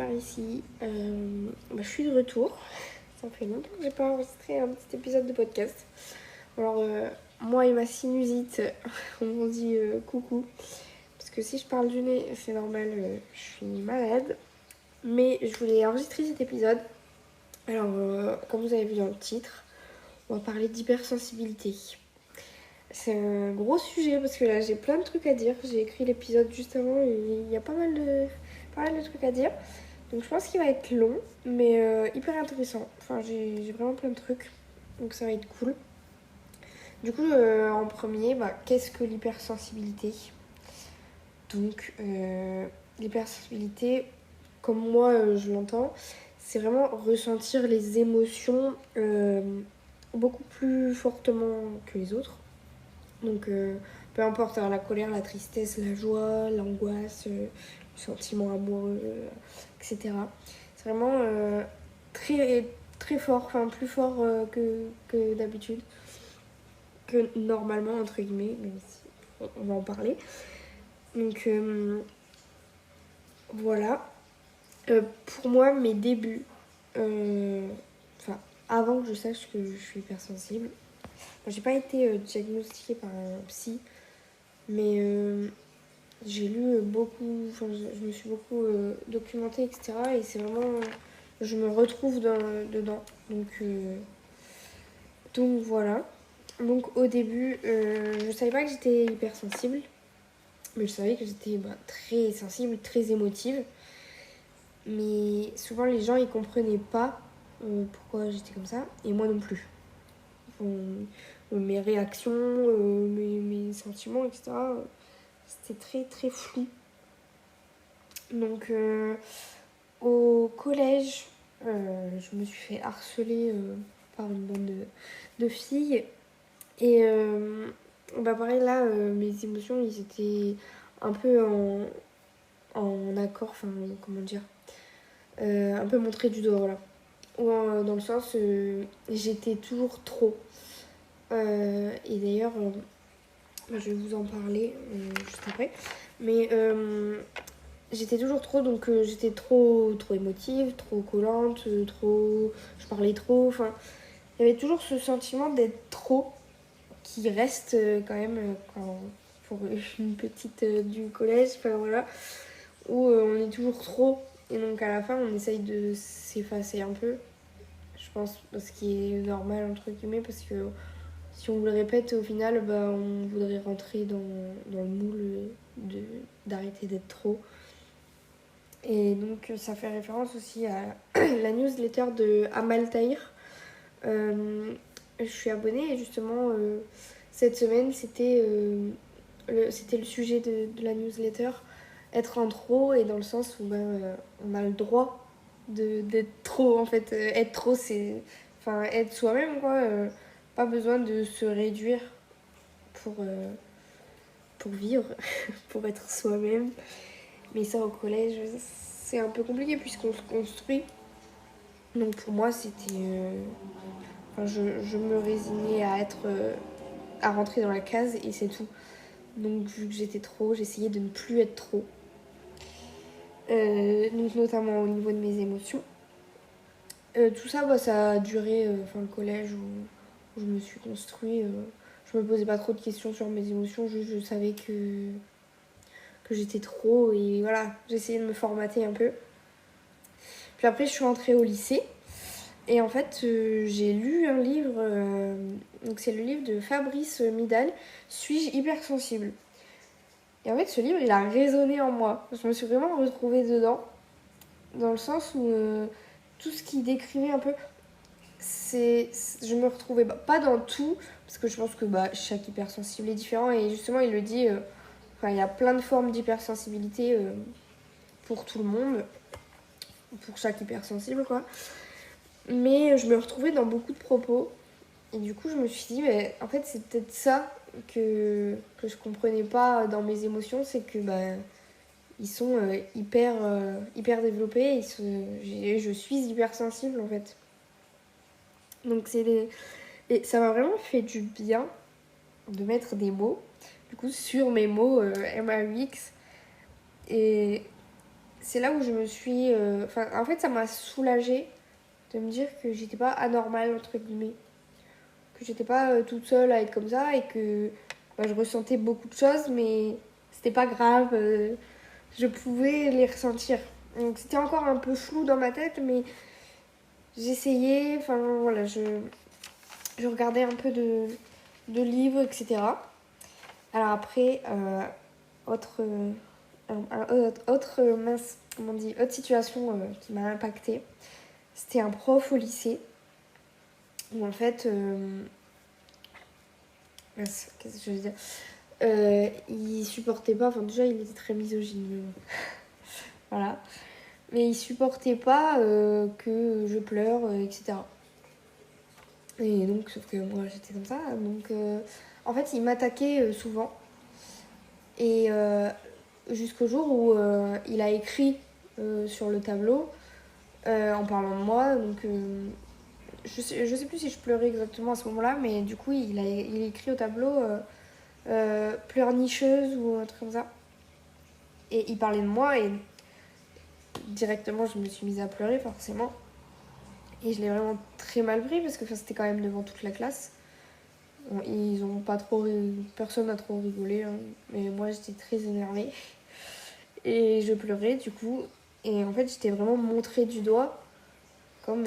par ici. Je suis de retour. Ça fait longtemps que j'ai pas enregistré un petit épisode de podcast. Alors, moi et ma sinusite, on dit coucou. Parce que si je parle du nez, c'est normal, je suis malade. Mais je voulais enregistrer cet épisode. Alors, comme vous avez vu dans le titre, on va parler d'hypersensibilité. C'est un gros sujet parce que là j'ai plein de trucs à dire. J'ai écrit l'épisode juste avant et il y a pas mal de trucs à dire. Donc je pense qu'il va être long mais hyper intéressant. Enfin j'ai vraiment plein de trucs. Donc ça va être cool. Du coup en premier, qu'est-ce que l'hypersensibilité? Donc l'hypersensibilité, comme moi je l'entends, c'est vraiment ressentir les émotions beaucoup plus fortement que les autres. Donc, peu importe, la colère, la tristesse, la joie, l'angoisse, le sentiment amoureux, etc. C'est vraiment très, très fort, enfin plus fort que d'habitude, que normalement, entre guillemets, mais on va en parler. Donc, voilà. Pour moi, mes débuts, avant que je sache que je suis hypersensible, j'ai pas été diagnostiquée par un psy, mais j'ai lu beaucoup, je me suis beaucoup documentée, etc. Et c'est vraiment, je me retrouve dedans. Donc voilà. Donc au début, je savais pas que j'étais hypersensible, mais je savais que j'étais très sensible, très émotive. Mais souvent les gens ils comprenaient pas pourquoi j'étais comme ça, et moi non plus. Mes réactions, mes sentiments, etc. C'était très très flou. Donc au collège, je me suis fait harceler par une bande de filles. Et pareil là, mes émotions, ils étaient un peu en accord, enfin comment dire, un peu montrées du doigt, voilà. Ou dans le sens, j'étais toujours trop. Et d'ailleurs, je vais vous en parler juste après. Mais j'étais toujours trop, donc j'étais trop émotive, trop collante, je parlais trop. Enfin, il y avait toujours ce sentiment d'être trop qui reste quand même pour une petite du collège, enfin voilà, où on est toujours trop. Et donc à la fin, on essaye de s'effacer un peu. Je pense ce qui est normal entre guillemets, parce que si on vous le répète, au final, on voudrait rentrer dans le moule d'arrêter d'être trop. Et donc ça fait référence aussi à la newsletter de Amal Tahir. Je suis abonnée et justement cette semaine c'était le sujet de la newsletter, être en trop, et dans le sens où on a le droit d'être trop en fait. Être trop c'est être soi-même quoi. Pas besoin de se réduire pour vivre, pour être soi-même. Mais ça au collège c'est un peu compliqué puisqu'on se construit. Donc pour moi c'était... je me résignais à rentrer dans la case et c'est tout. Donc vu que j'étais trop, j'essayais de ne plus être trop. Donc notamment au niveau de mes émotions. Tout ça, ça a duré le collège où je me suis construit. Je me posais pas trop de questions sur mes émotions, je savais que j'étais trop et voilà, j'essayais de me formater un peu. Puis après, je suis rentrée au lycée et en fait, j'ai lu un livre, donc c'est le livre de Fabrice Midal, Suis-je hypersensible? Et en fait, ce livre, il a résonné en moi. Je me suis vraiment retrouvée dedans, dans le sens où tout ce qu'il décrivait un peu, je me retrouvais pas dans tout, parce que je pense que chaque hypersensible est différent, et justement, il le dit, il y a plein de formes d'hypersensibilité pour tout le monde, pour chaque hypersensible, quoi. Mais je me retrouvais dans beaucoup de propos, et du coup, je me suis dit, en fait, c'est peut-être ça que je comprenais pas dans mes émotions, c'est que ils sont hyper développés, je suis hypersensible en fait. Donc et ça m'a vraiment fait du bien de mettre des mots, du coup, sur mes mots MAUX. Et c'est là où je me suis... en fait, ça m'a soulagée de me dire que j'étais pas anormale, entre guillemets. Que j'étais pas toute seule à être comme ça et que je ressentais beaucoup de choses, mais c'était pas grave. Je pouvais les ressentir. Donc c'était encore un peu flou dans ma tête, mais j'essayais. Enfin voilà, je regardais un peu de livres, etc. Alors après, autre situation qui m'a impactée, c'était un prof au lycée où en fait, qu'est-ce que je veux dire, il supportait pas, enfin déjà il était très misogyne, voilà, mais il supportait pas que je pleure, etc. Et donc, sauf que moi j'étais comme ça, donc en fait il m'attaquait souvent. Et jusqu'au jour où il a écrit sur le tableau en parlant de moi. Donc je sais plus si je pleurais exactement à ce moment-là, mais du coup il a écrit au tableau pleurnicheuse ou un truc comme ça. Et il parlait de moi et directement je me suis mise à pleurer forcément. Et je l'ai vraiment très mal pris parce que c'était quand même devant toute la classe. Bon, ils ont pas trop... Personne n'a trop rigolé, hein, mais moi j'étais très énervée. Et je pleurais du coup. Et en fait, j'étais vraiment montrée du doigt comme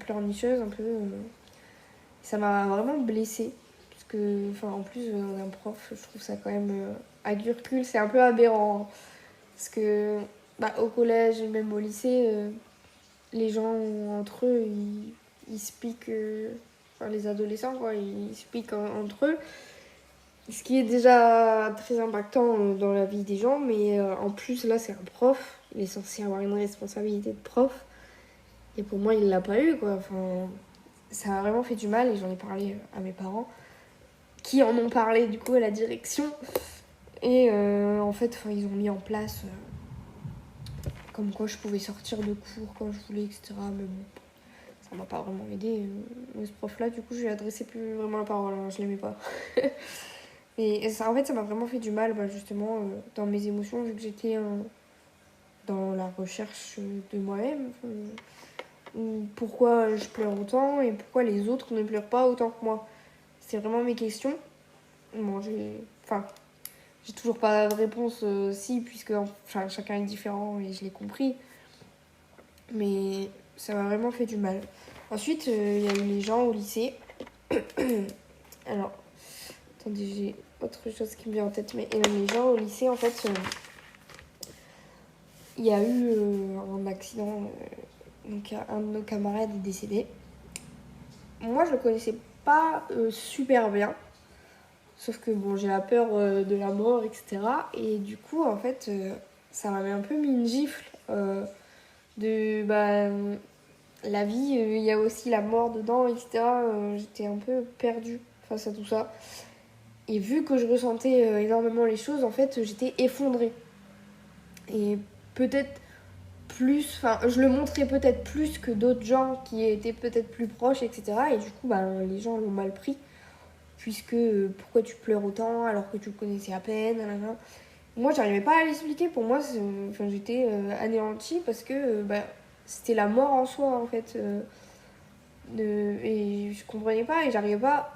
pleurnicheuse un peu. Ça m'a vraiment blessée. Parce que, en plus d'un prof, je trouve ça quand même à Gurkul, c'est un peu aberrant. Hein. Parce que au collège, même au lycée, les gens entre eux, ils se piquent. Les adolescents, quoi, ils se piquent entre eux. Ce qui est déjà très impactant dans la vie des gens, mais en plus là c'est un prof, il est censé avoir une responsabilité de prof, et pour moi il l'a pas eu quoi. Enfin, ça a vraiment fait du mal et j'en ai parlé à mes parents, qui en ont parlé du coup à la direction, et en fait ils ont mis en place comme quoi je pouvais sortir de cours quand je voulais, etc. Mais bon, ça m'a pas vraiment aidé. Ce prof là, du coup je lui adressais plus vraiment la parole, hein, je l'aimais pas. Et ça, en fait, ça m'a vraiment fait du mal, justement, dans mes émotions, vu que j'étais dans la recherche de moi-même. Pourquoi je pleure autant et pourquoi les autres ne pleurent pas autant que moi. C'est vraiment mes questions. Bon, j'ai toujours pas de réponse si, puisque chacun est différent et je l'ai compris. Mais ça m'a vraiment fait du mal. Ensuite, il y a eu les gens au lycée. Alors, attendez, j'ai autre chose qui me vient en tête, mais les gens au lycée, en fait, il y a eu un accident, donc un de nos camarades est décédé. Moi, je le connaissais pas super bien, sauf que bon, j'ai la peur de la mort, etc. Et du coup, en fait, ça m'avait un peu mis une gifle de la vie, il y a aussi la mort dedans, etc. J'étais un peu perdue face à tout ça. Et vu que je ressentais énormément les choses, en fait, j'étais effondrée. Et peut-être plus, je le montrais peut-être plus que d'autres gens qui étaient peut-être plus proches, etc. Et du coup, les gens l'ont mal pris. Puisque, pourquoi tu pleures autant alors que tu le connaissais à peine, nanana. Moi, j'arrivais pas à l'expliquer. Pour moi, j'étais anéantie parce que c'était la mort en soi, en fait. Et je comprenais pas et j'arrivais pas...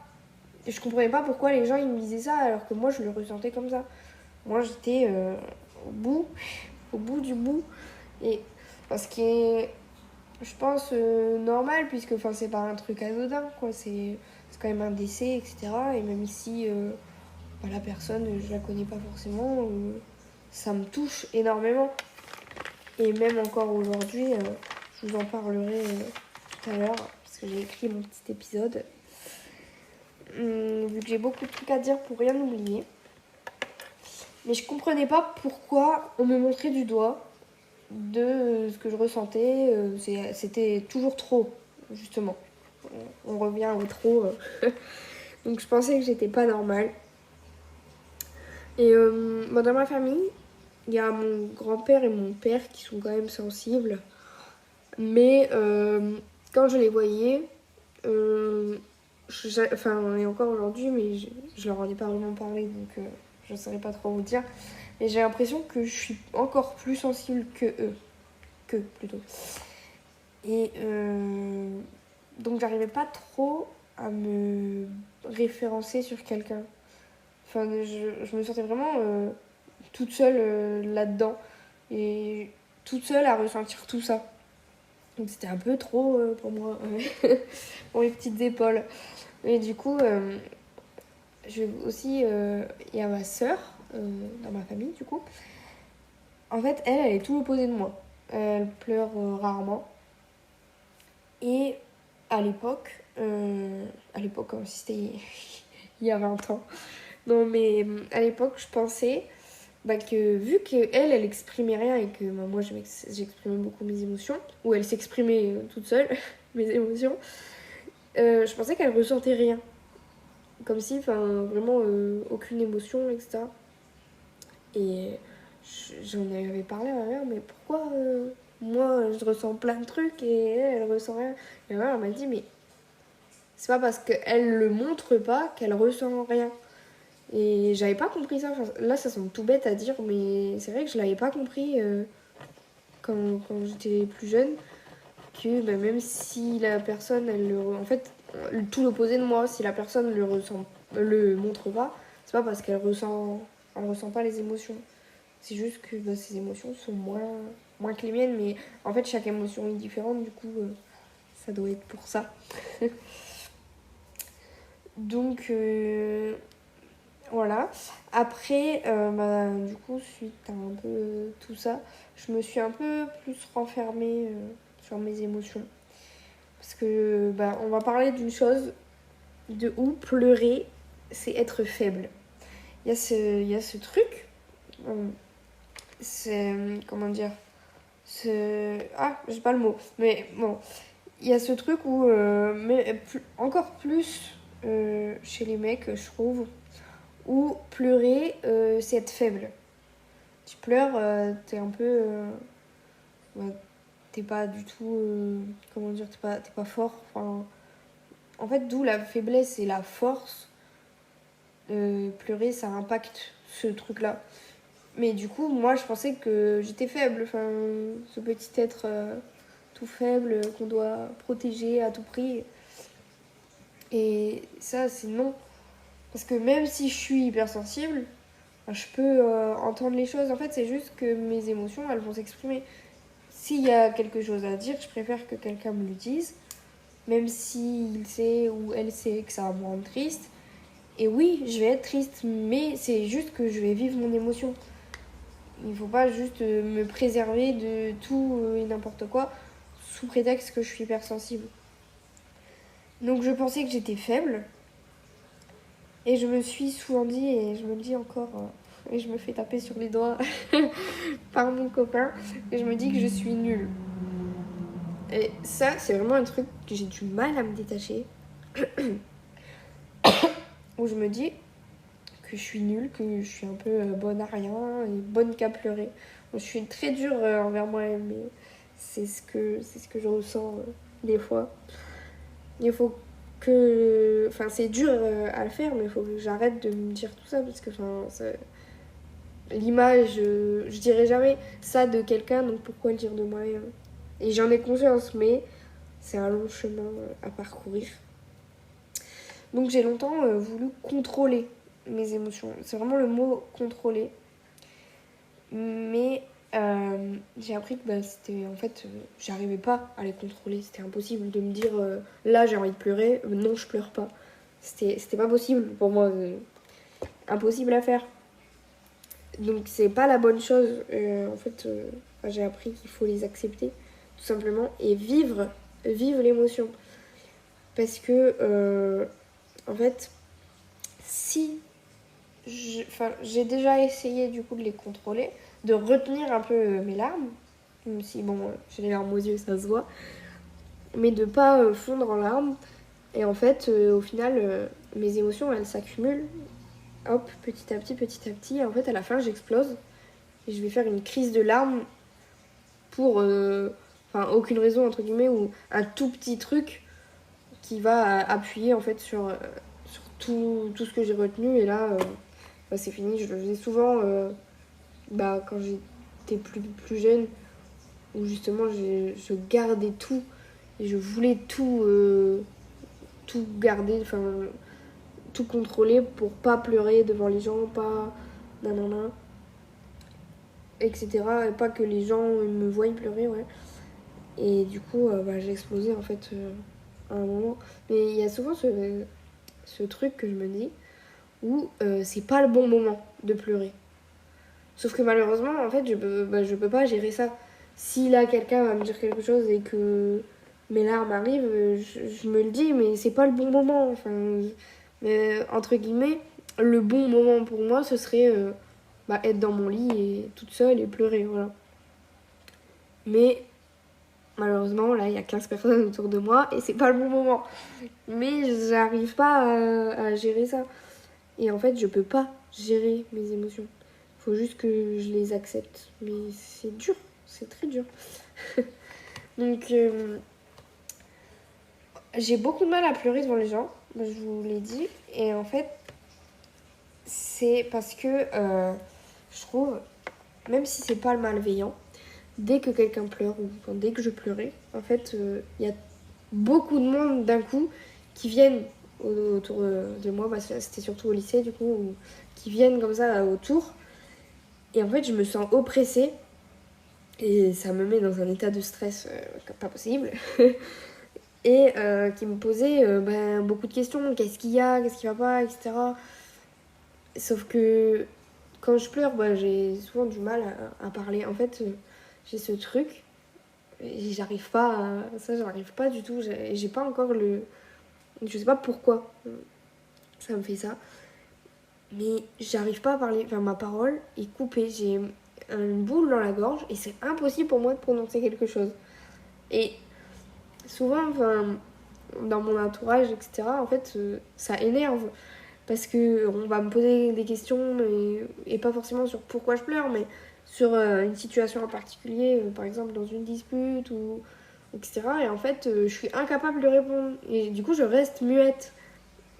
Je comprenais pas pourquoi les gens ils me disaient ça alors que moi je le ressentais comme ça. Moi j'étais au bout du bout. Et ce qui est, je pense, normal puisque c'est pas un truc anodin quoi. C'est quand même un décès, etc. Et même ici, la personne, je la connais pas forcément. Ça me touche énormément. Et même encore aujourd'hui, je vous en parlerai tout à l'heure parce que j'ai écrit mon petit épisode. Vu que j'ai beaucoup de trucs à dire pour rien oublier. Mais je comprenais pas pourquoi on me montrait du doigt de ce que je ressentais. C'était toujours trop, justement. On revient au trop. Donc je pensais que j'étais pas normale. Et dans ma famille, il y a mon grand-père et mon père qui sont quand même sensibles. Mais quand je les voyais, et encore aujourd'hui, mais je leur en ai pas vraiment parlé, donc je saurais pas trop vous dire. Mais j'ai l'impression que je suis encore plus sensible que eux. Que plutôt. Et donc j'arrivais pas trop à me référencer sur quelqu'un. Enfin, je me sentais vraiment toute seule là-dedans. Et toute seule à ressentir tout ça. Donc c'était un peu trop pour moi, pour mes petites épaules. Et du coup, je aussi, il y a ma sœur dans ma famille, du coup. En fait, elle est tout l'opposé de moi. Elle pleure rarement. Et à l'époque comme si c'était il y a 20 ans. Non, mais à l'époque, je pensais que vu qu'elle exprimait rien et que moi, j'exprimais beaucoup mes émotions, ou elle s'exprimait toute seule, mes émotions, je pensais qu'elle ressentait rien. Comme si, vraiment, aucune émotion, etc. Et j'en avais parlé à ma mère, mais pourquoi moi, je ressens plein de trucs et elle ressent rien. Et ma mère m'a dit, mais c'est pas parce qu'elle le montre pas qu'elle ressent rien. Et j'avais pas compris ça. Enfin, là, ça semble tout bête à dire, mais c'est vrai que je l'avais pas compris quand j'étais plus jeune. Que même si la personne, en fait, tout l'opposé de moi, si la personne le montre pas, c'est pas parce elle ressent pas les émotions. C'est juste que ces émotions sont moins que les miennes, mais en fait, chaque émotion est différente, du coup, ça doit être pour ça. Donc, voilà. Après, du coup, suite à un peu tout ça, je me suis un peu plus renfermée sur mes émotions. Parce que, on va parler d'une chose de où pleurer, c'est être faible. Il y a ce truc, c'est, comment dire, j'ai pas le mot, mais bon, il y a ce truc où, encore plus chez les mecs, je trouve, où pleurer, c'est être faible. Tu pleures, t'es un peu... t'es pas du tout... comment dire, t'es pas fort. Enfin, en fait, d'où la faiblesse et la force. Pleurer, ça impacte ce truc-là. Mais du coup, moi, je pensais que j'étais faible. Enfin, ce petit être tout faible qu'on doit protéger à tout prix. Et ça, c'est non. Parce que même si je suis hypersensible, je peux entendre les choses. En fait, c'est juste que mes émotions, elles vont s'exprimer. S'il y a quelque chose à dire, je préfère que quelqu'un me le dise. Même s'il sait ou elle sait que ça va me rendre triste. Et oui, je vais être triste, mais c'est juste que je vais vivre mon émotion. Il ne faut pas juste me préserver de tout et n'importe quoi sous prétexte que je suis hypersensible. Donc je pensais que j'étais faible. Et je me suis souvent dit, et je me le dis encore, et je me fais taper sur les doigts par mon copain, et je me dis que je suis nulle. Et ça, c'est vraiment un truc que j'ai du mal à me détacher. Où je me dis que je suis nulle, que je suis un peu bonne à rien, et bonne qu'à pleurer. Je suis très dure envers moi-même, mais c'est ce que je ressens des fois. Il faut que... Enfin, c'est dur à le faire, mais il faut que j'arrête de me dire tout ça, parce que l'image, je dirais jamais ça de quelqu'un, donc pourquoi le dire de moi-même? Et j'en ai conscience, mais c'est un long chemin à parcourir. Donc j'ai longtemps voulu contrôler mes émotions. C'est vraiment le mot contrôler. Mais j'ai appris que c'était en fait, j'arrivais pas à les contrôler. C'était impossible de me dire là j'ai envie de pleurer, non je pleure pas. C'était pas possible pour moi. Impossible à faire. Donc c'est pas la bonne chose. En fait, j'ai appris qu'il faut les accepter tout simplement et vivre l'émotion. Parce que en fait, si j'ai déjà essayé du coup de les contrôler, de retenir un peu mes larmes, même si j'ai les larmes aux yeux, ça se voit, mais de pas fondre en larmes. Et en fait, au final, mes émotions, elles s'accumulent, hop, petit à petit, et en fait, à la fin, j'explose, et je vais faire une crise de larmes pour, aucune raison, entre guillemets, ou un tout petit truc qui va appuyer, en fait, sur tout ce que j'ai retenu, et là, bah, c'est fini. Je le faisais souvent quand j'étais plus jeune, où justement je gardais tout et je voulais tout garder, enfin tout contrôler pour pas pleurer devant les gens, pas nanana, etc. Et pas que les gens me voient pleurer, ouais. Et du coup, j'ai explosé en fait à un moment. Mais il y a souvent ce truc que je me dis où c'est pas le bon moment de pleurer. Sauf que malheureusement, en fait, je peux pas gérer ça. Si là, quelqu'un va me dire quelque chose et que mes larmes arrivent, je me le dis, mais c'est pas le bon moment. Enfin, mais, entre guillemets, le bon moment pour moi, ce serait être dans mon lit et toute seule et pleurer, voilà. Mais malheureusement, là, il y a 15 personnes autour de moi et c'est pas le bon moment. Mais j'arrive pas à gérer ça. Et en fait, je peux pas gérer mes émotions. Faut juste que je les accepte. Mais c'est dur, c'est très dur. Donc, j'ai beaucoup de mal à pleurer devant les gens, je vous l'ai dit. Et en fait, c'est parce que je trouve, même si c'est pas le malveillant, dès que quelqu'un pleure ou dès que je pleurais, en fait, il y a beaucoup de monde d'un coup qui viennent autour de moi. C'était surtout au lycée, du coup, qui viennent comme ça autour. Et en fait, je me sens oppressée. Et ça me met dans un état de stress pas possible. Et qui me posait beaucoup de questions. Qu'est-ce qu'il y a, qu'est-ce qui va pas, etc. Sauf que quand je pleure, j'ai souvent du mal à parler. En fait, j'ai ce truc. Et j'arrive pas du tout. J'ai pas encore le... Je sais pas pourquoi ça me fait ça. Mais j'arrive pas à parler. Enfin, ma parole est coupée. J'ai une boule dans la gorge et c'est impossible pour moi de prononcer quelque chose. Et souvent, dans mon entourage, etc., en fait, ça énerve. Parce qu'on va me poser des questions, et pas forcément sur pourquoi je pleure, mais sur une situation en particulier, par exemple dans une dispute, etc. Et en fait, je suis incapable de répondre. Et du coup, je reste muette.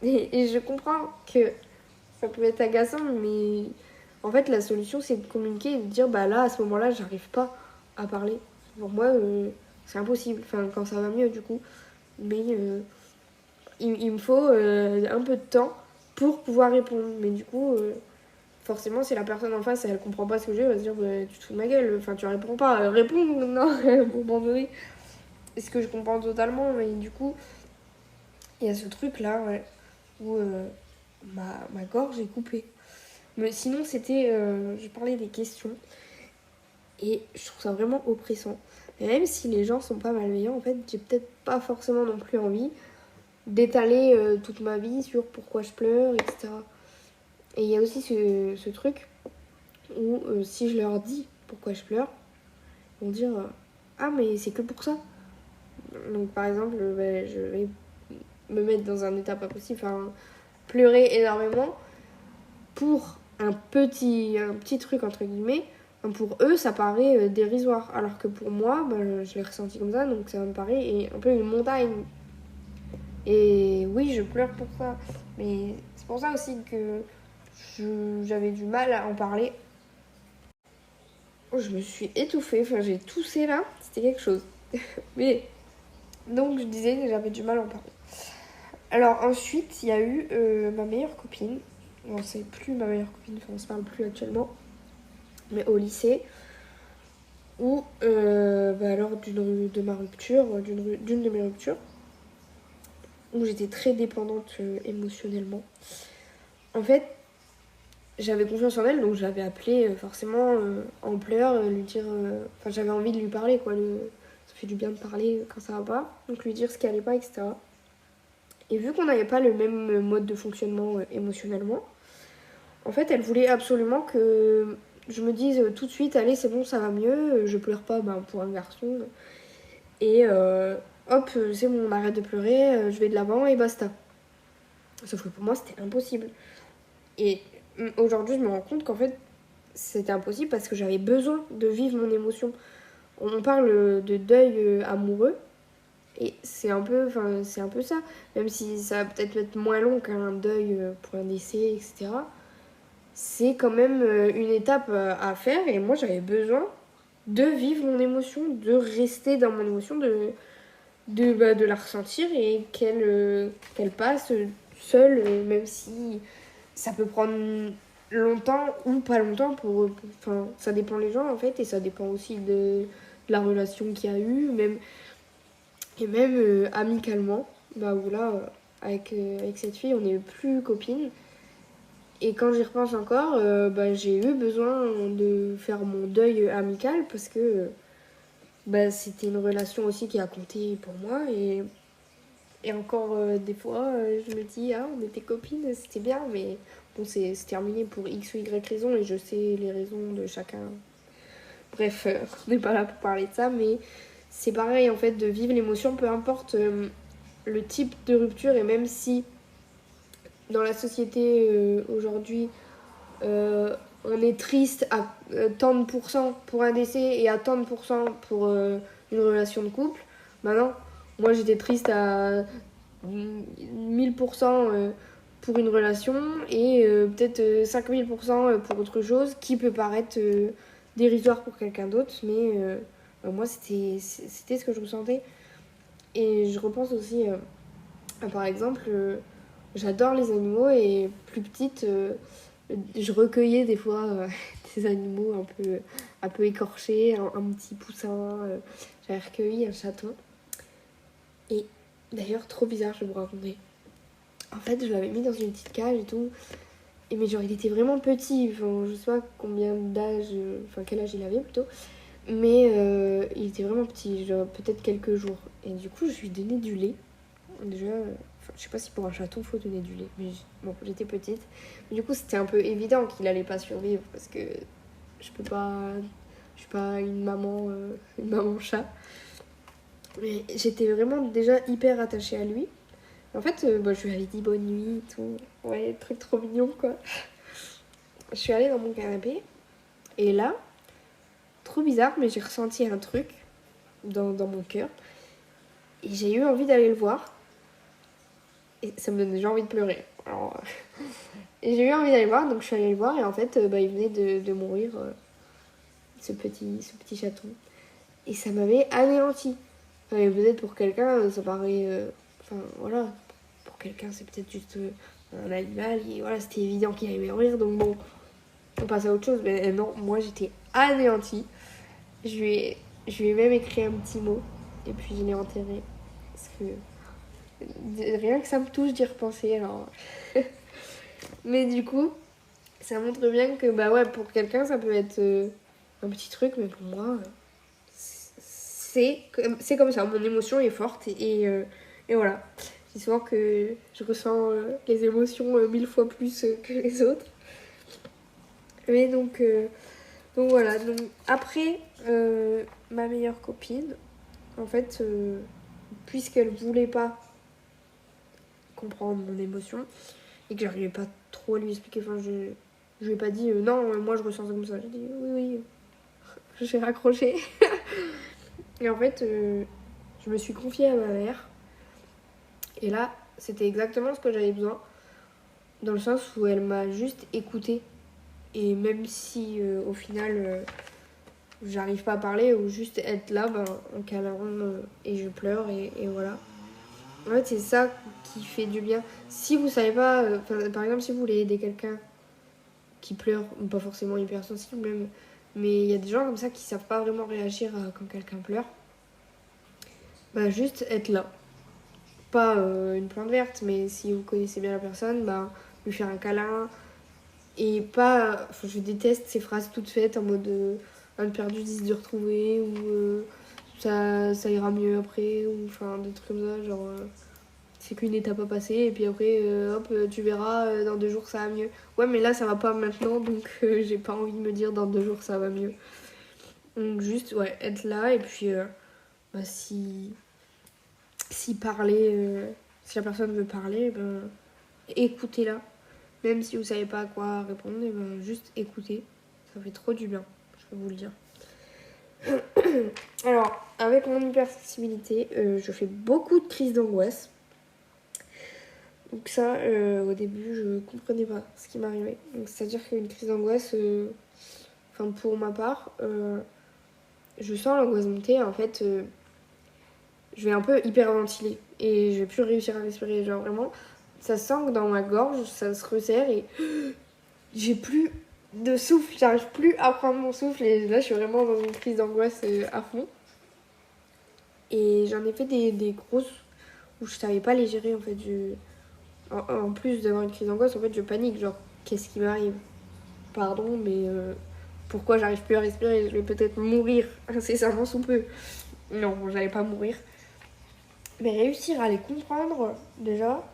Et je comprends que ça peut être agaçant, mais en fait, la solution, c'est de communiquer et de dire, là, à ce moment-là, j'arrive pas à parler. Pour moi, c'est impossible. Enfin, quand ça va mieux, du coup. Mais il me faut un peu de temps pour pouvoir répondre. Mais du coup, forcément, si la personne en face, elle comprend pas ce que j'ai, elle va se dire, tu te fous de ma gueule. Enfin, tu réponds pas. Réponds, non, à un moment donné. Est-ce que je comprends totalement? Mais du coup, il y a ce truc-là, ouais, où ma gorge est coupée. Mais sinon, c'était... je parlais des questions. Et je trouve ça vraiment oppressant. Et même si les gens sont pas malveillants, en fait, j'ai peut-être pas forcément non plus envie d'étaler toute ma vie sur pourquoi je pleure, etc. Et il y a aussi ce truc où si je leur dis pourquoi je pleure, ils vont dire ah mais c'est que pour ça. Donc par exemple, je vais me mettre dans un état pas possible, enfin pleurer énormément pour un petit truc entre guillemets. Pour eux, ça paraît dérisoire, alors que pour moi, je l'ai ressenti comme ça, donc ça me paraît un peu une montagne. Et oui, je pleure pour ça, mais c'est pour ça aussi que j'avais du mal à en parler. Oh, je me suis étouffée, enfin j'ai toussé là, c'était quelque chose. Mais donc je disais que j'avais du mal à en parler. Alors ensuite, il y a eu ma meilleure copine. Bon, c'est plus ma meilleure copine, enfin on se parle plus actuellement. Mais au lycée, où lors d'une de ma rupture, d'une de mes ruptures, où j'étais très dépendante émotionnellement. En fait, j'avais confiance en elle, donc je l'avais appelée forcément en pleurs, lui dire... Enfin, j'avais envie de lui parler, quoi. Ça fait du bien de parler quand ça va pas. Donc lui dire ce qui allait pas, etc. Et vu qu'on n'avait pas le même mode de fonctionnement émotionnellement, en fait, elle voulait absolument que je me dise tout de suite, allez, c'est bon, ça va mieux, je pleure pas pour un garçon. Et hop, c'est bon, on arrête de pleurer, je vais de l'avant et basta. Sauf que pour moi, c'était impossible. Et aujourd'hui, je me rends compte qu'en fait, c'était impossible parce que j'avais besoin de vivre mon émotion. On parle de deuil amoureux et c'est un peu ça. Même si ça va peut-être être moins long qu'un deuil pour un décès, etc. c'est quand même une étape à faire. Et moi, j'avais besoin de vivre mon émotion, de rester dans mon émotion, de la ressentir et qu'elle passe seule, même si ça peut prendre longtemps ou pas longtemps. Enfin, ça dépend des gens en fait, et ça dépend aussi de la relation qu'il y a eu, et même amicalement. Bah, où là, avec cette fille, on n'est plus copines. Et quand j'y repense encore, bah, j'ai eu besoin de faire mon deuil amical parce que bah, c'était une relation aussi qui a compté pour moi. Et encore des fois, je me dis, ah, on était copines, c'était bien, mais bon, c'est terminé pour X ou Y raisons et je sais les raisons de chacun. Bref, on n'est pas là pour parler de ça, mais c'est pareil en fait de vivre l'émotion, peu importe le type de rupture, et même si dans la société aujourd'hui, on est triste à tant de pourcents pour un décès et à tant de pourcents pour une relation de couple. Maintenant, moi j'étais triste à 1000% pour une relation et peut-être 5000% pour autre chose qui peut paraître dérisoire pour quelqu'un d'autre, mais moi c'était ce que je ressentais. Et je repense aussi par exemple, j'adore les animaux et plus petite, je recueillais des fois des animaux un peu écorchés, un petit poussin. J'avais recueilli un chaton. Et d'ailleurs, trop bizarre, je vais vous raconter. En fait, je l'avais mis dans une petite cage et tout. Et mais genre, il était vraiment petit. Enfin, je sais pas combien d'âge, enfin quel âge il avait plutôt. Mais il était vraiment petit, genre peut-être quelques jours. Et du coup, je lui donnais du lait. Déjà, je sais pas si pour un chaton, faut donner du lait. Mais bon, j'étais petite. Mais du coup, c'était un peu évident qu'il allait pas survivre parce que je peux pas. Je suis pas une maman chat. Mais j'étais vraiment déjà hyper attachée à lui. En fait, bah, je lui avais dit bonne nuit et tout. Ouais, truc trop mignon quoi. Je suis allée dans mon canapé et là, trop bizarre, mais j'ai ressenti un truc dans mon cœur. Et j'ai eu envie d'aller le voir. Et ça me donnait déjà envie de pleurer. Alors, et j'ai eu envie d'aller le voir, donc je suis allée le voir. Et en fait, bah, il venait de mourir, ce petit chaton. Et ça m'avait anéanti. Enfin, peut-être pour quelqu'un, ça paraît... Enfin, voilà. Pour quelqu'un, c'est peut-être juste un animal. Et voilà, c'était évident qu'il allait mourir. Donc bon, on passe à autre chose. Mais non, moi, j'étais anéantie. Je lui ai même écrit un petit mot. Et puis, je l'ai enterré. Parce que rien que ça me touche d'y repenser. Alors... mais du coup, ça montre bien que bah ouais, pour quelqu'un, ça peut être un petit truc. Mais pour moi, c'est comme ça. Mon émotion est forte. Et voilà. Je dis souvent que je ressens les émotions 1000 fois plus que les autres. Mais donc voilà. Donc, après, ma meilleure copine, en fait, puisqu'elle voulait pas comprendre mon émotion et que j'arrivais pas trop à lui expliquer, enfin, je lui ai pas dit non, moi je ressens ça comme ça. J'ai dit oui, j'ai raccroché. Et en fait, je me suis confiée à ma mère. Et là, c'était exactement ce que j'avais besoin, dans le sens où elle m'a juste écoutée. Et même si au final j'arrive pas à parler ou juste être là, ben, en câlin et je pleure et voilà. En fait, c'est ça qui fait du bien. Si vous savez pas, par exemple, si vous voulez aider quelqu'un qui pleure, pas forcément hypersensible même, mais il y a des gens comme ça qui savent pas vraiment réagir quand quelqu'un pleure, bah juste être là. Pas une plante verte, mais si vous connaissez bien la personne, bah lui faire un câlin. Et pas. Enfin, je déteste ces phrases toutes faites en mode un de perdu, 10 de retrouver, ou ça ira mieux après, ou enfin des trucs comme ça, genre c'est qu'une étape à passer, et puis après, hop, tu verras, dans 2 jours ça va mieux. Ouais, mais là ça va pas maintenant, donc j'ai pas envie de me dire dans 2 jours ça va mieux. Donc juste, ouais, être là, et puis bah, si parler, si la personne veut parler, ben écoutez-la. Même si vous savez pas à quoi répondre, et ben juste écoutez. Ça fait trop du bien, je peux vous le dire. Alors, avec mon hypersensibilité, je fais beaucoup de crises d'angoisse. Donc ça, au début, je comprenais pas ce qui m'arrivait. Donc c'est-à-dire qu'une crise d'angoisse, enfin pour ma part, je sens l'angoisse monter. En fait, je vais un peu hyperventiler et je vais plus réussir à respirer. Genre vraiment, ça sent que dans ma gorge, ça se resserre et j'ai plus de souffle. J'arrive plus à prendre mon souffle et là, je suis vraiment dans une crise d'angoisse à fond. Et j'en ai fait des grosses où je savais pas les gérer en fait. En plus d'avoir une crise d'angoisse, en fait, je panique. Genre, qu'est-ce qui m'arrive? Pardon, mais pourquoi j'arrive plus à respirer? Je vais peut-être mourir incessamment sous peu. Non, j'allais pas mourir. Mais réussir à les comprendre, déjà,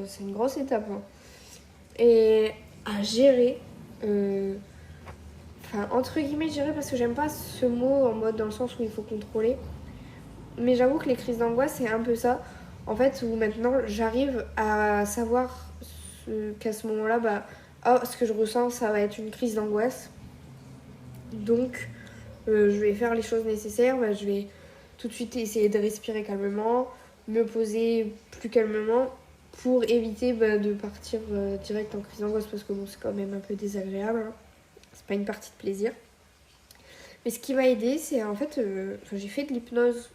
c'est une grosse étape. Hein. Et à gérer, enfin, entre guillemets, gérer, parce que j'aime pas ce mot en mode dans le sens où il faut contrôler. Mais j'avoue que les crises d'angoisse, c'est un peu ça. En fait, où maintenant, j'arrive à savoir qu'à ce moment-là, bah, oh, ce que je ressens, ça va être une crise d'angoisse. Donc, je vais faire les choses nécessaires. Bah, je vais tout de suite essayer de respirer calmement, me poser plus calmement pour éviter de partir direct en crise d'angoisse parce que bon, c'est quand même un peu désagréable. Hein. C'est pas une partie de plaisir. Mais ce qui m'a aidé, c'est en fait, j'ai fait de l'hypnose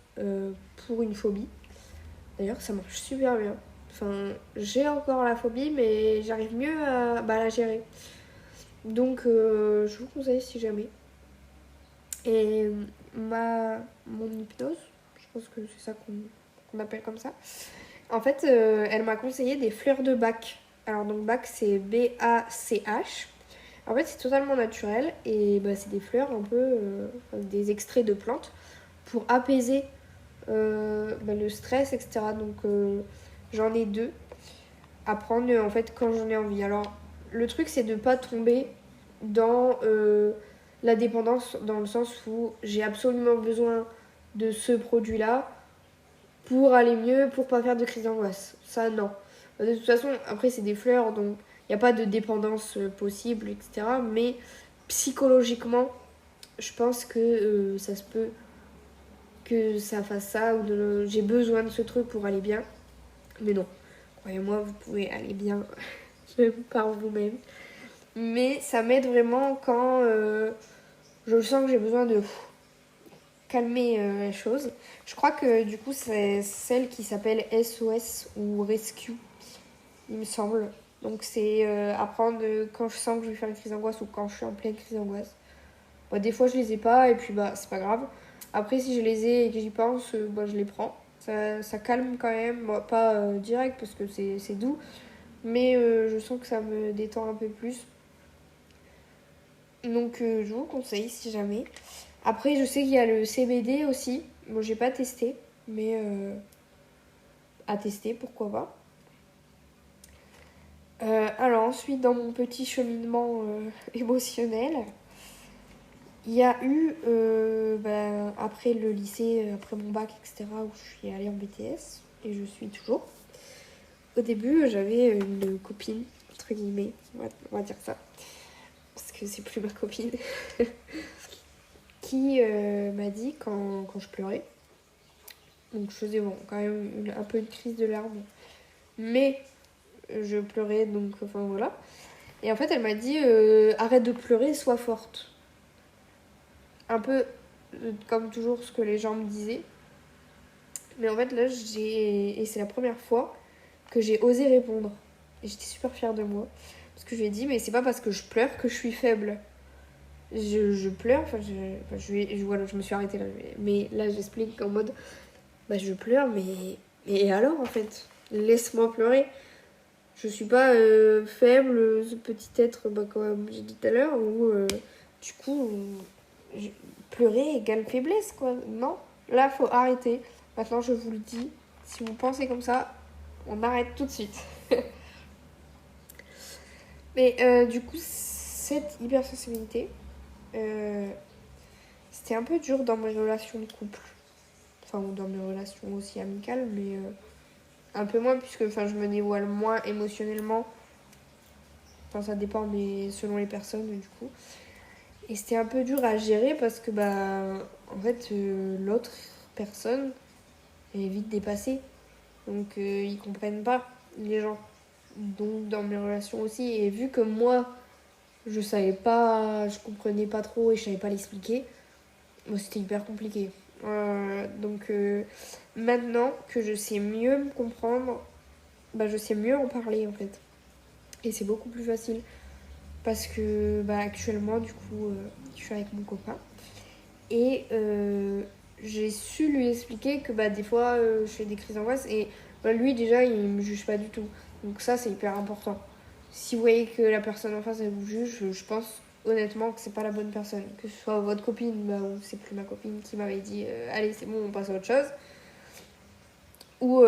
pour une phobie. D'ailleurs, ça marche super bien. Enfin, j'ai encore la phobie, mais j'arrive mieux à la gérer. Donc, je vous conseille si jamais. Et mon hypnose, je pense que c'est ça qu'on appelle comme ça. En fait, elle m'a conseillé des fleurs de Bach. Alors, donc Bach, c'est B-A-C-H. En fait, c'est totalement naturel et c'est des fleurs un peu, des extraits de plantes pour apaiser le stress, etc. Donc, j'en ai 2 à prendre en fait quand j'en ai envie. Alors, le truc, c'est de ne pas tomber dans la dépendance, dans le sens où j'ai absolument besoin de ce produit-là pour aller mieux, pour pas faire de crise d'angoisse. Ça, non. De toute façon, après, c'est des fleurs, donc il n'y a pas de dépendance possible, etc. Mais psychologiquement, je pense que ça se peut que ça fasse ça, ou j'ai besoin de ce truc pour aller bien. Mais non, croyez-moi, vous pouvez aller bien par vous-même. Mais ça m'aide vraiment quand je sens que j'ai besoin de calmer les choses. Je crois que du coup, c'est celle qui s'appelle SOS ou Rescue, il me semble. Donc c'est apprendre quand je sens que je vais faire une crise d'angoisse ou quand je suis en pleine crise d'angoisse. Des fois, je les ai pas et puis c'est pas grave. Après, si je les ai et que j'y pense, je les prends. Ça calme quand même, pas direct parce que c'est doux, mais je sens que ça me détend un peu plus. Donc je vous conseille si jamais. Après, je sais qu'il y a le CBD aussi. Bon, j'ai pas testé, mais à tester, pourquoi pas. Alors ensuite, dans mon petit cheminement émotionnel, il y a eu, après le lycée, après mon bac, etc., où je suis allée en BTS, et je suis toujours. Au début, j'avais une copine, entre guillemets, on va dire ça, parce que c'est plus ma copine, qui m'a dit quand je pleurais, donc je faisais quand même un peu une crise de larmes, mais je pleurais, donc enfin voilà. Et en fait, elle m'a dit arrête de pleurer, sois forte. Un peu comme toujours ce que les gens me disaient. Mais en fait, là, et c'est la première fois que j'ai osé répondre. Et j'étais super fière de moi. Parce que je lui ai dit, mais c'est pas parce que je pleure que je suis faible. Je pleure, voilà, je me suis arrêtée là. Mais là, j'explique en mode, je pleure, mais. Et alors, en fait, laisse-moi pleurer. Je suis pas faible, ce petit être, comme j'ai dit tout à l'heure, où du coup, pleurer égale faiblesse, quoi. Non, là, faut arrêter. Maintenant, je vous le dis, si vous pensez comme ça, on arrête tout de suite. Mais du coup, cette hypersensibilité, c'était un peu dur dans mes relations de couple. Enfin, ou dans mes relations aussi amicales, mais un peu moins, puisque je me dévoile moins émotionnellement. Enfin, ça dépend selon les personnes, du coup. Et c'était un peu dur à gérer parce que, en fait, l'autre personne est vite dépassée. Donc, ils comprennent pas. les gens. Donc dans mes relations aussi. Et vu que moi, je savais pas, je comprenais pas trop et je savais pas l'expliquer, moi c'était hyper compliqué. Donc maintenant que je sais mieux me comprendre, bah, je sais mieux en parler en fait. Et c'est beaucoup plus facile. Parce que bah, actuellement, du coup, je suis avec mon copain. Et j'ai su lui expliquer que bah, des fois, je fais des crises d'angoisse. Et bah, lui, déjà, il me juge pas du tout. Donc ça, c'est hyper important. Si vous voyez que la personne en face, elle vous juge, je pense honnêtement que c'est pas la bonne personne. Que ce soit votre copine, bah, ou c'est plus ma copine qui m'avait dit allez, c'est bon, on passe à autre chose. Ou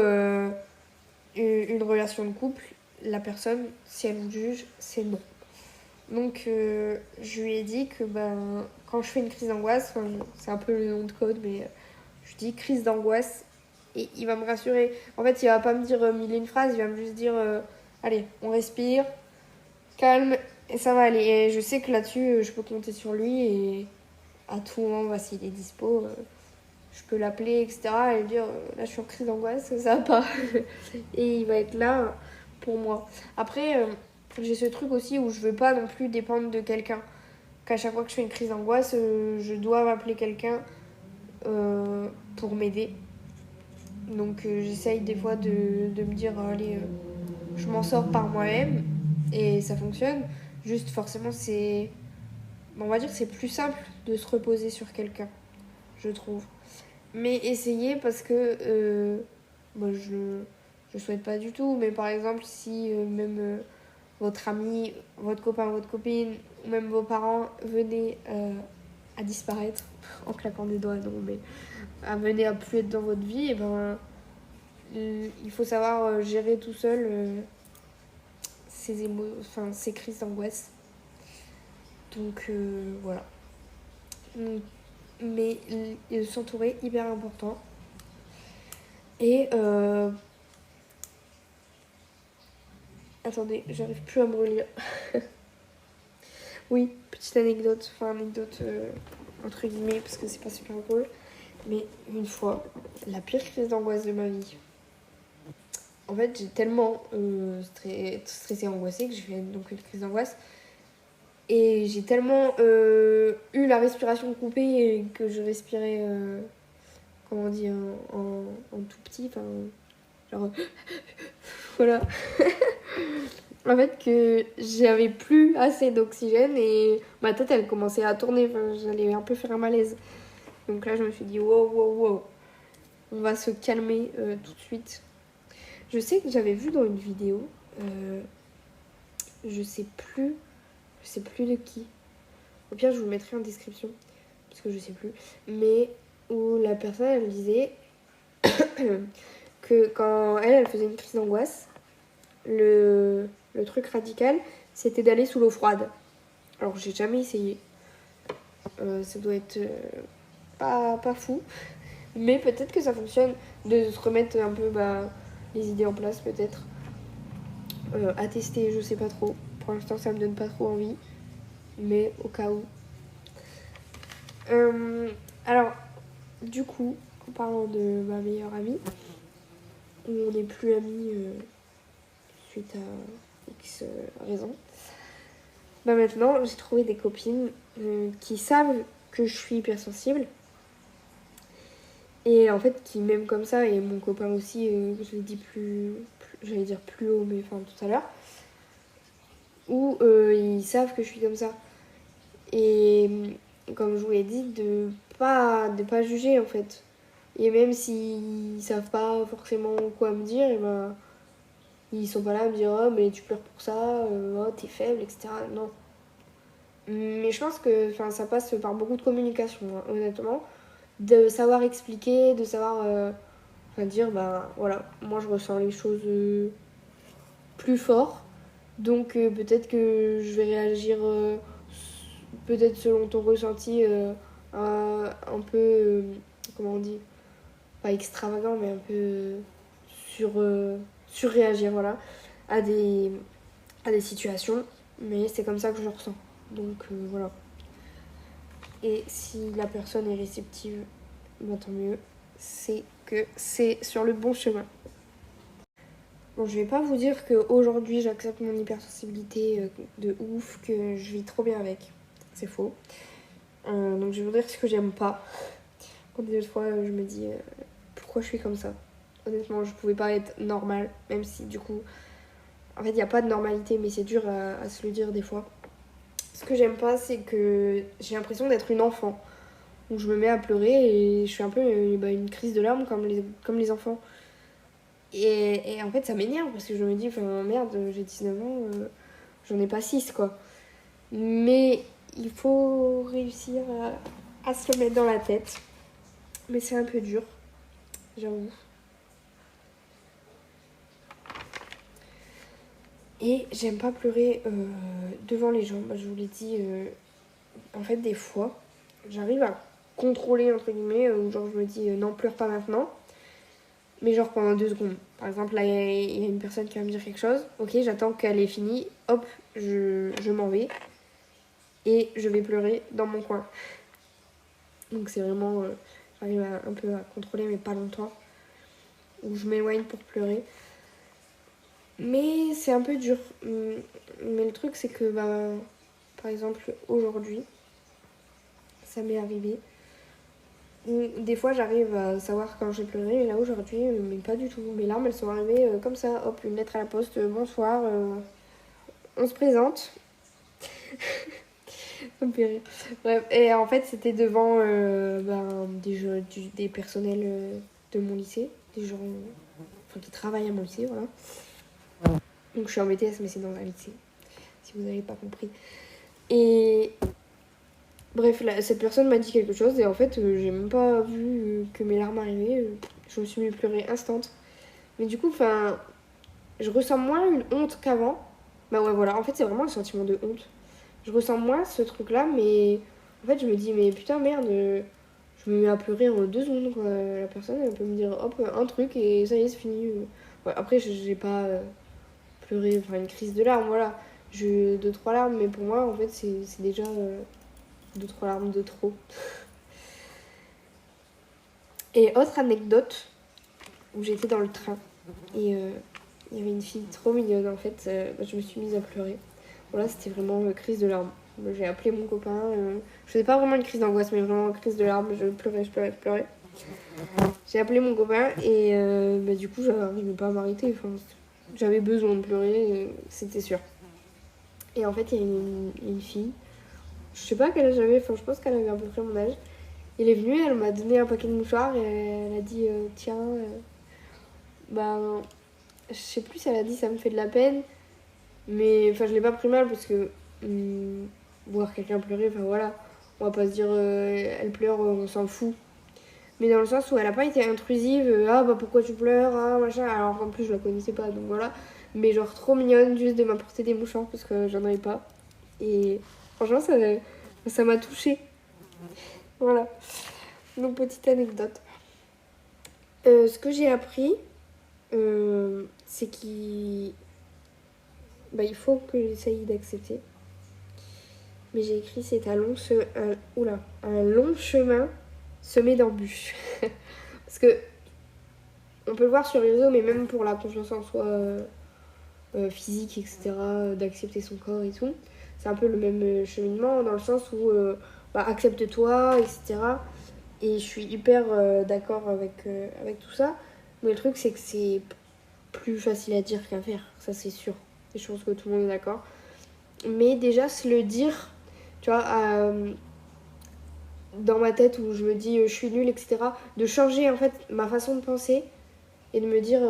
une relation de couple, la personne, si elle vous juge, c'est non. Donc, je lui ai dit que ben, quand je fais une crise d'angoisse, c'est un peu le nom de code, mais je dis crise d'angoisse et il va me rassurer. En fait, il va pas me dire mille et une phrases, il va me juste dire allez, on respire, calme et ça va aller. Et je sais que là-dessus, je peux compter sur lui et à tout moment, bah, s'il est dispo, je peux l'appeler, etc. et lui dire là, je suis en crise d'angoisse, ça va pas. Et il va être là pour moi. Après, j'ai ce truc aussi où je veux pas non plus dépendre de quelqu'un. Qu'à chaque fois que je fais une crise d'angoisse, je dois m'appeler quelqu'un pour m'aider. Donc j'essaye des fois de me dire, allez, je m'en sors par moi-même et ça fonctionne. Juste forcément, on va dire que c'est plus simple de se reposer sur quelqu'un, je trouve. Mais essayer parce que moi, je souhaite pas du tout. Mais par exemple, si même votre ami, votre copain, votre copine, ou même vos parents venaient à disparaître en claquant des doigts, non, mais à venir à plus être dans votre vie, et ben il faut savoir gérer tout seul ces crises d'angoisse. Donc voilà. Mais s'entourer, hyper important. Et attendez, j'arrive plus à me relire. Oui, petite anecdote, entre guillemets, parce que c'est pas super drôle. Mais une fois, la pire crise d'angoisse de ma vie. En fait, j'ai tellement stressé et angoissée que j'ai fait donc une crise d'angoisse. Et j'ai tellement eu la respiration coupée et que je respirais, comment on dit, en tout petit, enfin, genre, voilà. En fait, que j'avais plus assez d'oxygène et ma tête, elle commençait à tourner, enfin, j'allais un peu faire un malaise. Donc là, je me suis dit, wow, wow, wow, on va se calmer tout de suite. Je sais que j'avais vu dans une vidéo, je sais plus de qui. Au pire, je vous le mettrai en description, parce que je sais plus. Mais où la personne, elle disait que quand elle faisait une crise d'angoisse, le truc radical, c'était d'aller sous l'eau froide. Alors, j'ai jamais essayé. Ça doit être pas fou. Mais peut-être que ça fonctionne de se remettre un peu les idées en place, peut-être. À tester, je sais pas trop. Pour l'instant, ça me donne pas trop envie. Mais au cas où. Alors, du coup, en parlant de ma meilleure amie, on n'est plus amis suite à X raisons. Bah maintenant, j'ai trouvé des copines qui savent que je suis hypersensible. Et en fait, qui m'aiment comme ça, et mon copain aussi, je l'ai dit j'allais dire plus haut, mais enfin tout à l'heure, où ils savent que je suis comme ça. Et comme je vous l'ai dit, de pas juger en fait. Et même s'ils savent pas forcément quoi me dire, et ben ils sont pas là à me dire oh mais tu pleures pour ça, oh t'es faible, etc. Non. Mais je pense que ça passe par beaucoup de communication, hein, honnêtement. De savoir expliquer, de savoir dire bah voilà, moi je ressens les choses plus fort. Donc peut-être que je vais réagir peut-être selon ton ressenti un peu comment on dit, pas extravagant mais un peu surréagir voilà à des situations, mais c'est comme ça que je ressens. Donc voilà. Et si la personne est réceptive, bah, tant mieux, c'est que c'est sur le bon chemin. Bon, je vais pas vous dire qu'aujourd'hui j'accepte mon hypersensibilité de ouf, que je vis trop bien avec. C'est faux. Donc je vais vous dire ce que j'aime pas. Des fois je me dis pourquoi je suis comme ça. Honnêtement, je pouvais pas être normale, même si du coup, en fait, il n'y a pas de normalité, mais c'est dur à se le dire des fois. Ce que j'aime pas, c'est que j'ai l'impression d'être une enfant. Donc je me mets à pleurer et je suis un peu une crise de larmes comme les enfants. Et en fait, ça m'énerve parce que je me dis, enfin merde, j'ai 19 ans, j'en ai pas 6 quoi. Mais il faut réussir à se le mettre dans la tête. Mais c'est un peu dur, j'avoue. Et j'aime pas pleurer devant les gens. Bah, je vous l'ai dit, en fait, des fois, j'arrive à contrôler, entre guillemets, où genre je me dis non, pleure pas maintenant. Mais genre pendant 2 secondes. Par exemple, là, il y a une personne qui va me dire quelque chose. Ok, j'attends qu'elle ait fini. Hop, je m'en vais. Et je vais pleurer dans mon coin. Donc c'est vraiment... j'arrive un peu à contrôler, mais pas longtemps. Où je m'éloigne pour pleurer. Mais c'est un peu dur. Mais le truc, c'est que, bah, par exemple, aujourd'hui, ça m'est arrivé. Des fois, j'arrive à savoir quand j'ai pleuré, mais là, aujourd'hui, mais pas du tout. Mes larmes, elles sont arrivées comme ça. Hop, une lettre à la poste, bonsoir, on se présente. Ça me fait rire. Bref, et en fait, c'était devant des personnels de mon lycée, des gens qui travaillent à mon lycée, voilà. Donc je suis en BTS, mais c'est dans un lycée, si vous n'avez pas compris. Et bref, cette personne m'a dit quelque chose, et en fait, j'ai même pas vu que mes larmes arrivaient. Je me suis mis à pleurer instant. Mais du coup, je ressens moins une honte qu'avant. Bah ouais, voilà, en fait, c'est vraiment le sentiment de honte. Je ressens moins ce truc-là, mais en fait, je me dis, mais putain, merde, je me mets à pleurer en 2 secondes, quoi. La personne, elle peut me dire, hop, un truc, et ça y est, c'est fini. Ouais, après, j'ai pas pleuré, enfin, une crise de larmes, voilà. J'ai 2-3 larmes, mais pour moi, en fait, c'est déjà 2-3 larmes de trop. Et autre anecdote, où j'étais dans le train, et il y avait une fille trop mignonne, en fait, je me suis mise à pleurer. Voilà, c'était vraiment crise de larmes. J'ai appelé mon copain. Je faisais pas vraiment une crise d'angoisse, mais vraiment crise de larmes. Je pleurais. J'ai appelé mon copain et du coup, j'arrivais pas à m'arrêter. Enfin, j'avais besoin de pleurer, c'était sûr. Et en fait, il y a une fille. Je sais pas quel âge j'avais, enfin, je pense qu'elle avait à peu près mon âge. Elle est venue, elle m'a donné un paquet de mouchoirs et elle a dit tiens, je sais plus si elle a dit ça me fait de la peine. Mais enfin, je l'ai pas pris mal parce que voir quelqu'un pleurer, enfin voilà, on va pas se dire elle pleure, on s'en fout. Mais dans le sens où elle a pas été intrusive, ah bah pourquoi tu pleures, ah machin, alors en plus je la connaissais pas donc voilà. Mais genre trop mignonne juste de m'apporter des mouchoirs parce que j'en avais pas. Et franchement, ça m'a touchée. Voilà. Donc petite anecdote. Ce que j'ai appris, c'est qu'il faut que j'essaye d'accepter. Mais j'ai écrit c'est un long chemin semé d'embûches. Parce que on peut le voir sur les réseaux, mais même pour la confiance en soi physique, etc., d'accepter son corps et tout, c'est un peu le même cheminement dans le sens où accepte-toi, etc. Et je suis hyper d'accord avec tout ça. Mais le truc, c'est que c'est plus facile à dire qu'à faire, ça c'est sûr. Et je pense que tout le monde est d'accord. Mais déjà, se le dire, tu vois, dans ma tête où je me dis je suis nulle, etc., de changer en fait ma façon de penser et de me dire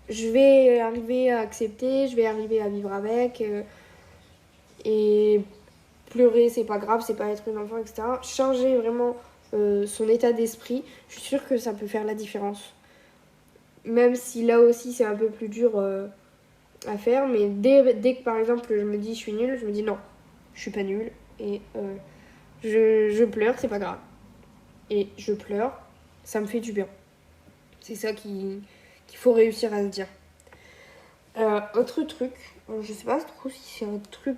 je vais arriver à accepter, je vais arriver à vivre avec et pleurer c'est pas grave, c'est pas être une enfant, etc. Changer vraiment son état d'esprit, je suis sûre que ça peut faire la différence. Même si là aussi c'est un peu plus dur à faire, mais dès que par exemple je me dis je suis nulle, je me dis non, je suis pas nulle et je pleure, c'est pas grave. Et je pleure, ça me fait du bien. C'est ça qu'il faut réussir à se dire. Autre truc, je sais pas trop si c'est un truc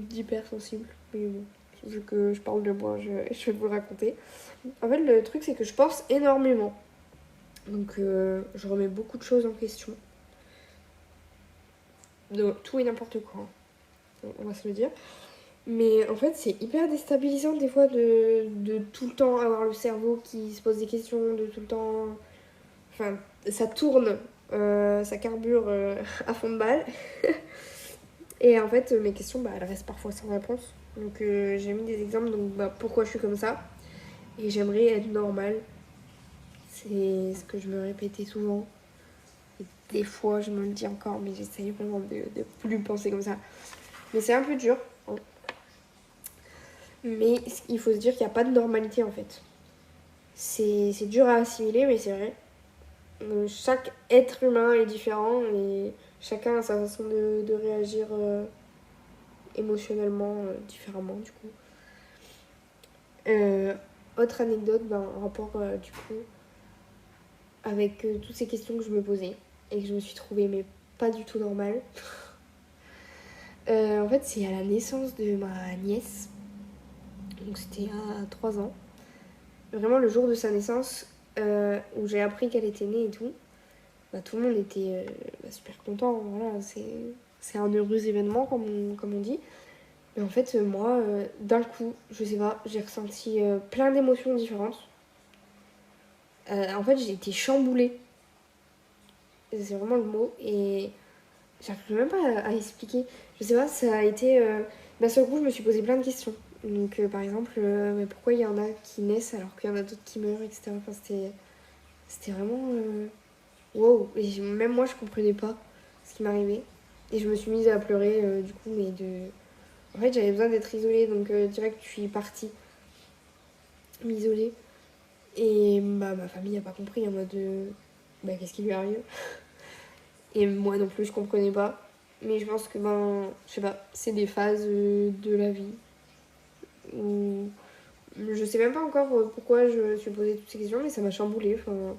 d'hypersensible, mais bon, vu que je parle de moi, je vais vous le raconter. En fait, le truc, c'est que je pense énormément. Donc je remets beaucoup de choses en question. De tout et n'importe quoi, hein. On va se le dire. Mais en fait, c'est hyper déstabilisant des fois de tout le temps avoir le cerveau qui se pose des questions, de tout le temps... Enfin, ça tourne, ça carbure à fond de balle. Et en fait, mes questions, elles restent parfois sans réponse. Donc j'ai mis des exemples, donc pourquoi je suis comme ça. Et j'aimerais être normale. C'est ce que je me répétais souvent. Et des fois, je me le dis encore, mais j'essaye vraiment de plus penser comme ça. Mais c'est un peu dur, hein. Mais il faut se dire qu'il n'y a pas de normalité en fait. C'est dur à assimiler, mais c'est vrai. Chaque être humain est différent et chacun a sa façon de réagir émotionnellement différemment du coup. Autre anecdote en rapport du coup avec toutes ces questions que je me posais et que je me suis trouvée mais pas du tout normale. En fait, c'est à la naissance de ma nièce, donc c'était à 3 ans. Vraiment le jour de sa naissance où j'ai appris qu'elle était née et tout. Tout le monde était super content, voilà, c'est un heureux événement comme on dit. Mais en fait, moi, d'un coup, je sais pas, j'ai ressenti plein d'émotions différentes. En fait, j'ai été chamboulée. C'est vraiment le mot. Et j'arrive même pas à expliquer. Je sais pas, ça a été... d'un seul coup, je me suis posé plein de questions. Donc, par exemple, mais pourquoi il y en a qui naissent alors qu'il y en a d'autres qui meurent, etc. Enfin, c'était vraiment... wow. Et même moi, je comprenais pas ce qui m'arrivait. Et je me suis mise à pleurer, du coup, mais de... En fait, j'avais besoin d'être isolée, donc direct, je suis partie m'isoler. Et ma famille n'a pas compris en mode qu'est-ce qui lui arrive. Et moi non plus, je comprenais pas. Mais je pense que, je sais pas, c'est des phases de la vie où je sais même pas encore pourquoi je me suis posé toutes ces questions, mais ça m'a chamboulée. Enfin,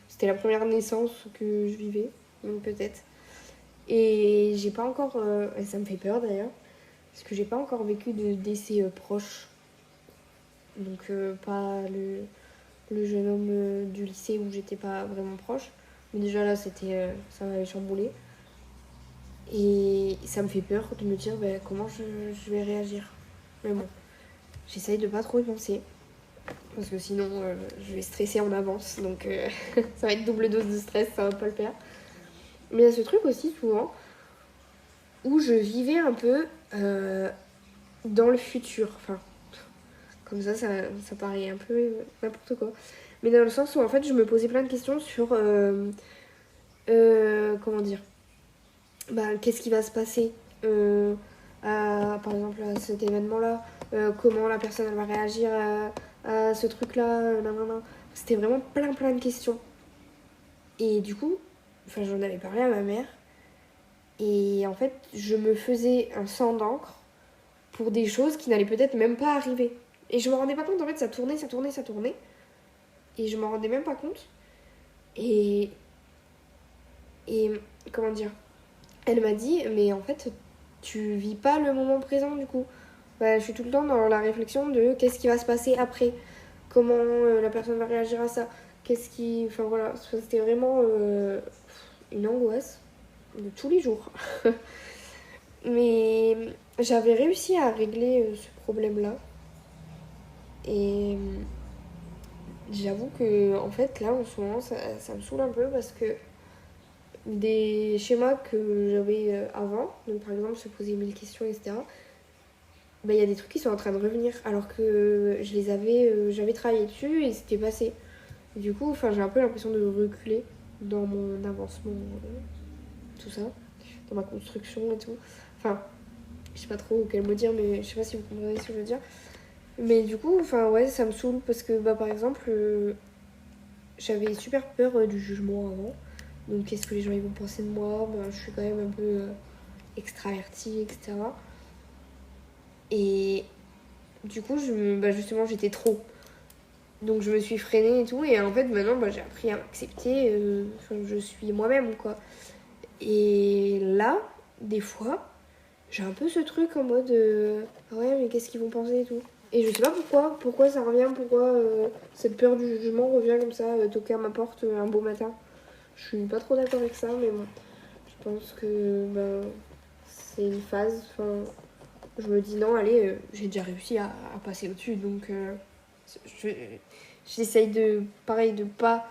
c'était la première naissance que je vivais, donc peut-être. Et j'ai pas encore. Et ça me fait peur d'ailleurs, parce que j'ai pas encore vécu de décès proche. Donc, pas le jeune homme du lycée où j'étais pas vraiment proche. Mais déjà là, ça m'avait chamboulé. Et ça me fait peur de me dire comment je vais réagir. Mais bon, j'essaye de pas trop y penser. Parce que sinon, je vais stresser en avance. Donc, ça va être double dose de stress, ça va pas le faire. Mais il y a ce truc aussi, souvent, où je vivais un peu dans le futur. Enfin, comme ça paraît un peu n'importe quoi. Mais dans le sens où, en fait, je me posais plein de questions sur... comment dire, qu'est-ce qui va se passer par exemple à cet événement là, comment la personne elle va réagir à ce truc là, c'était vraiment plein de questions. Et du coup, j'en avais parlé à ma mère et en fait je me faisais un sang d'encre pour des choses qui n'allaient peut-être même pas arriver et je me rendais pas compte. En fait, ça tournait et je m'en rendais même pas compte. Et comment dire, elle m'a dit, mais en fait, tu vis pas le moment présent du coup. Je suis tout le temps dans la réflexion de qu'est-ce qui va se passer après, comment la personne va réagir à ça, qu'est-ce qui... Enfin voilà, c'était vraiment une angoisse de tous les jours. Mais j'avais réussi à régler ce problème-là. Et j'avoue que en fait là en ce moment ça me saoule un peu parce que des schémas que j'avais avant, donc par exemple se poser 1000 questions, etc. Il y a des trucs qui sont en train de revenir alors que j'avais travaillé dessus et c'était passé. Du coup, j'ai un peu l'impression de reculer dans mon avancement, tout ça, dans ma construction et tout. Je sais pas trop quel mot dire, mais je sais pas si vous comprenez ce que je veux dire. Mais du coup, ouais, ça me saoule parce que, par exemple, j'avais super peur du jugement avant. Donc, qu'est-ce que les gens ils vont penser de moi? Je suis quand même un peu extravertie, etc. Et du coup, justement, j'étais trop. Donc, je me suis freinée et tout. Et en fait, maintenant, j'ai appris à m'accepter. Je suis moi-même, quoi. Et là, des fois, j'ai un peu ce truc en mode ah ouais, mais qu'est-ce qu'ils vont penser et tout. Et je sais pas pourquoi ça revient, pourquoi cette peur du jugement revient comme ça, toquer à ma porte un beau matin. Je suis pas trop d'accord avec ça, mais bon, je pense que c'est une phase. Enfin, je me dis non, allez, j'ai déjà réussi à passer au-dessus, donc je- j'essaye pareil, de pas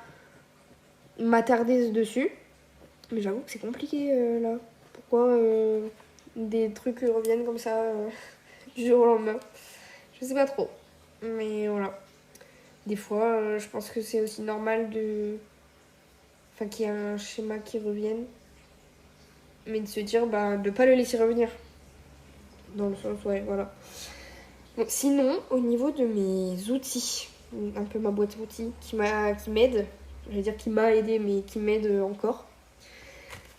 m'attarder dessus. Mais j'avoue que c'est compliqué là. Pourquoi des trucs reviennent comme ça du jour au lendemain? Je sais pas trop. Mais voilà. Des fois, je pense que c'est aussi normal enfin, qu'il y ait un schéma qui revienne. Mais de se dire, de pas le laisser revenir. Dans le sens, ouais, voilà. Bon, sinon, au niveau de mes outils, un peu ma boîte à outils qui m'aide, je vais dire qui m'a aidé, mais qui m'aide encore,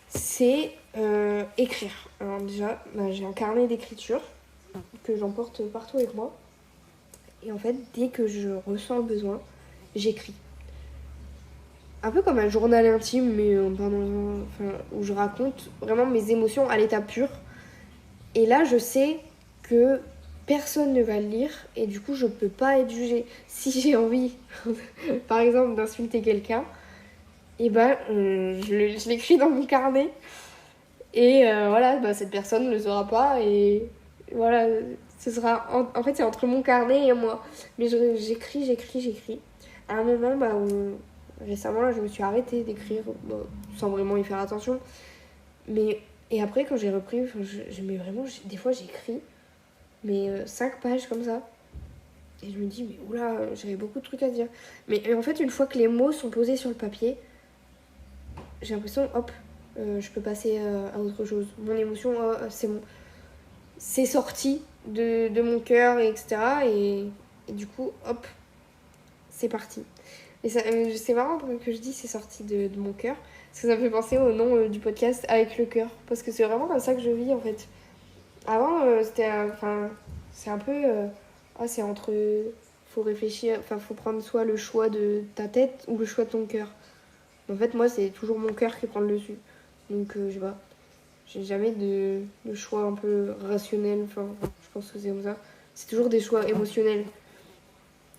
c'est écrire. Alors déjà, j'ai un carnet d'écriture que j'emporte partout avec moi. Et en fait, dès que je ressens le besoin, j'écris. Un peu comme un journal intime, mais où je raconte vraiment mes émotions à l'état pur. Et là, je sais que personne ne va le lire et du coup, je peux pas être jugée. Si j'ai envie, par exemple, d'insulter quelqu'un, et je l'écris dans mon carnet. Et voilà, cette personne ne le saura pas. Et voilà, ce sera. En fait, c'est entre mon carnet et moi. Mais j'écris. À un moment, récemment, là, je me suis arrêtée d'écrire, sans vraiment y faire attention. Mais. Et après, quand j'ai repris, j'aimais vraiment. Des fois, j'écris, mais 5 pages comme ça. Et je me dis, mais oula, j'avais beaucoup de trucs à dire. Mais en fait, une fois que les mots sont posés sur le papier, j'ai l'impression, hop, je peux passer à autre chose. Mon émotion, c'est bon. C'est sorti de mon cœur, etc. Et du coup, hop, c'est parti. Et c'est marrant que je dis c'est sorti de mon cœur. Parce que ça me fait penser au nom du podcast Avec le cœur. Parce que c'est vraiment comme ça que je vis en fait. Avant, enfin, c'est un peu. C'est entre. Faut réfléchir, enfin, faut prendre soit le choix de ta tête ou le choix de ton cœur. En fait, moi, c'est toujours mon cœur qui prend le dessus. Donc, je sais pas. J'ai jamais de choix un peu rationnel. Enfin, je pense que c'est comme ça. C'est toujours des choix émotionnels.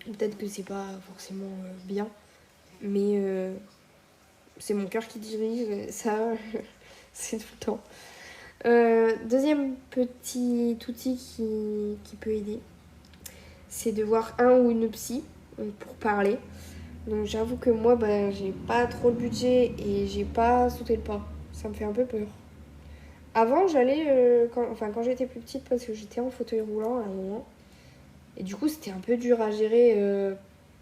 Peut-être que c'est pas forcément bien. Mais c'est mon cœur qui dirige. Ça, c'est tout le temps. Deuxième petit outil qui peut aider, c'est de voir un ou une psy pour parler. Donc j'avoue que moi, j'ai pas trop le budget et j'ai pas sauté le pas. Ça me fait un peu peur. Avant, j'allais quand j'étais plus petite parce que j'étais en fauteuil roulant à un moment. Et du coup, c'était un peu dur à gérer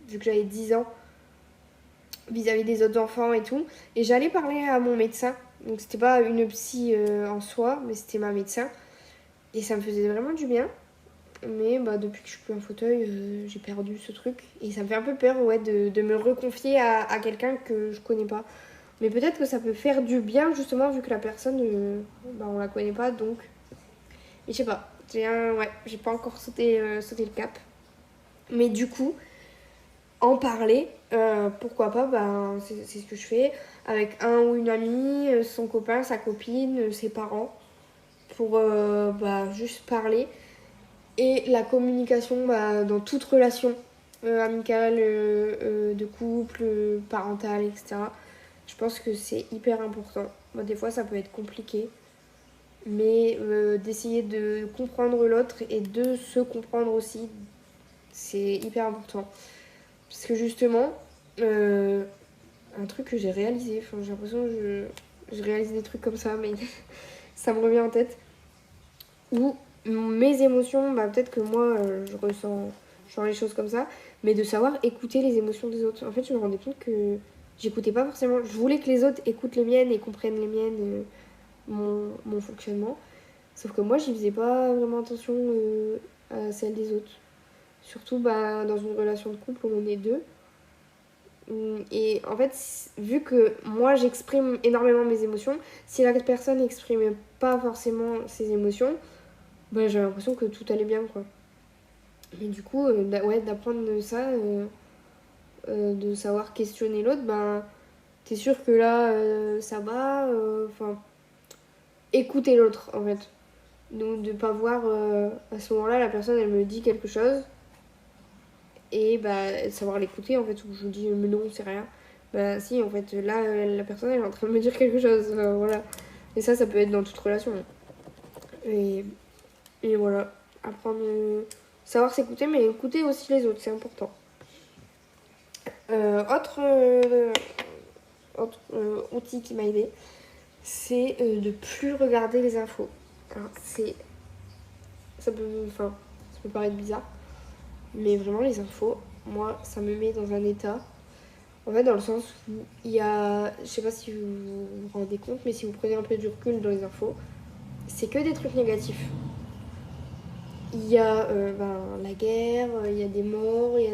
vu que j'avais 10 ans vis-à-vis des autres enfants et tout. Et j'allais parler à mon médecin. Donc c'était pas une psy en soi, mais c'était ma médecin. Et ça me faisait vraiment du bien. Mais depuis que je suis plus en fauteuil, j'ai perdu ce truc. Et ça me fait un peu peur ouais, de me reconfier à quelqu'un que je connais pas. Mais peut-être que ça peut faire du bien justement vu que la personne, on la connaît pas. Donc, et je sais pas. J'ai pas encore sauté le cap. Mais du coup, en parler, pourquoi pas, c'est ce que je fais avec un ou une amie, son copain, sa copine, ses parents, pour juste parler. Et la communication dans toute relation amicale, de couple, parentale, etc. Je pense que c'est hyper important. Des fois, ça peut être compliqué, mais d'essayer de comprendre l'autre et de se comprendre aussi, c'est hyper important. Parce que justement, un truc que j'ai réalisé, j'ai l'impression que je réalise des trucs comme ça, mais ça me revient en tête, où mes émotions, peut-être que moi, je ressens genre les choses comme ça, mais de savoir écouter les émotions des autres. En fait, je me rendais compte que j'écoutais pas forcément. Je voulais que les autres écoutent les miennes et comprennent les miennes, mon fonctionnement. Sauf que moi, j'y faisais pas vraiment attention à celle des autres. Surtout dans une relation de couple où on est deux. Et en fait, vu que moi j'exprime énormément mes émotions, si la personne n'exprime pas forcément ses émotions, j'avais l'impression que tout allait bien quoi. Et du coup, d'apprendre ça, de savoir questionner l'autre, t'es sûr que là ça va, écouter l'autre en fait. Donc de pas voir à ce moment-là la personne elle me dit quelque chose et savoir l'écouter en fait, où je vous dis mais non, c'est rien. Si, en fait, là, la personne elle est en train de me dire quelque chose, voilà. Et ça peut être dans toute relation. Et, et voilà, apprendre, savoir s'écouter, mais écouter aussi les autres, c'est important. Autre outil qui m'a aidé, c'est de plus regarder les infos. Alors, ça peut paraître bizarre, mais vraiment les infos, moi, ça me met dans un état. En fait, dans le sens où il y a, je sais pas si vous vous rendez compte, mais si vous prenez un peu du recul dans les infos, c'est que des trucs négatifs. Il y a la guerre, il y a des morts, il y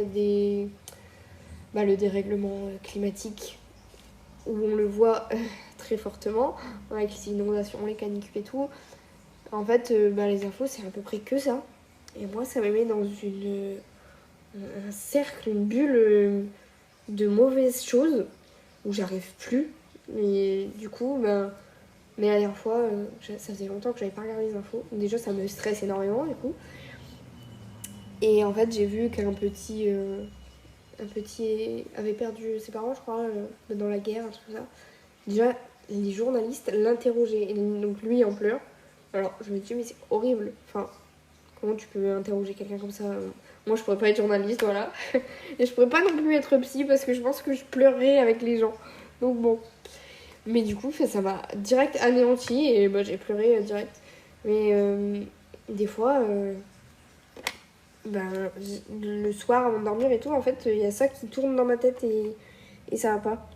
a le dérèglement climatique, où on le voit très fortement, avec les inondations, les canicules et tout. En fait, les infos, c'est à peu près que ça. Et moi, ça me met dans un cercle, une bulle de mauvaises choses, où j'arrive plus. Mais du coup, mais la dernière fois, ça faisait longtemps que j'avais pas regardé les infos. Déjà, ça me stresse énormément, du coup. Et en fait, j'ai vu qu'un petit avait perdu ses parents, je crois, dans la guerre, un truc comme ça. Déjà, les journalistes l'interrogeaient. Et donc, lui, en pleurs. Alors, je me dis, mais c'est horrible. Enfin, comment tu peux interroger quelqu'un comme ça? Moi, je pourrais pas être journaliste, voilà. Et je pourrais pas non plus être psy parce que je pense que je pleurerais avec les gens. Donc, bon. Mais du coup, ça m'a direct anéanti et j'ai pleuré direct. Mais des fois, le soir avant de dormir et tout, en fait, il y a ça qui tourne dans ma tête et ça va pas.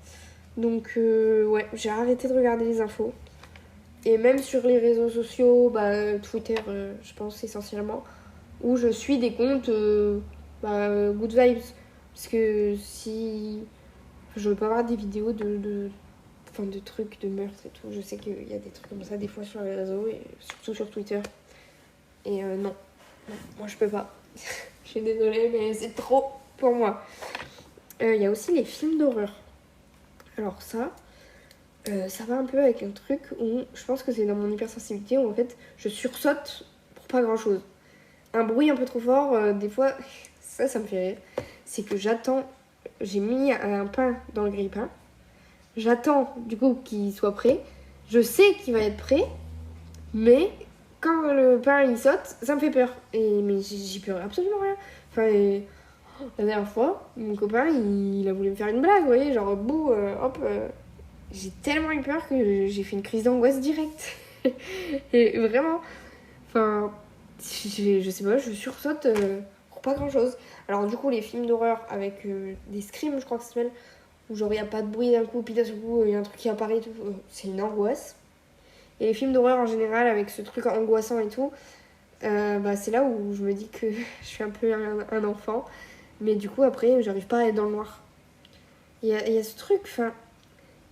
Donc, ouais, j'ai arrêté de regarder les infos. Et même sur les réseaux sociaux, Twitter, je pense essentiellement, où je suis des comptes good vibes. Parce que si. Je veux pas voir des vidéos de trucs de meurtre et tout. Je sais qu'il y a des trucs comme ça des fois sur les réseaux, et surtout sur Twitter. Et non, moi je peux pas. Je suis désolée, mais c'est trop pour moi. Il y a aussi les films d'horreur. Alors ça va un peu avec un truc où je pense que c'est dans mon hypersensibilité où en fait je sursaute pour pas grand chose. Un bruit un peu trop fort, des fois, ça me fait rire. C'est que j'ai mis un pain dans le grille-pain. J'attends du coup qu'il soit prêt. Je sais qu'il va être prêt, mais quand le pain il saute, ça me fait peur. Mais j'y peux absolument rien. Enfin, la dernière fois, mon copain il a voulu me faire une blague, vous voyez, genre bouh, hop. J'ai tellement eu peur que j'ai fait une crise d'angoisse directe. Et vraiment, je sais pas, je sursaute pour pas grand chose. Alors, du coup, les films d'horreur avec des screams, je crois que ça s'appelle, où genre il n'y a pas de bruit d'un coup, puis d'un seul coup il y a un truc qui apparaît et tout, c'est une angoisse. Et les films d'horreur en général, avec ce truc angoissant et tout, c'est là où je me dis que je suis un peu un enfant. Mais du coup, après, j'arrive pas à être dans le noir. Il y a ce truc,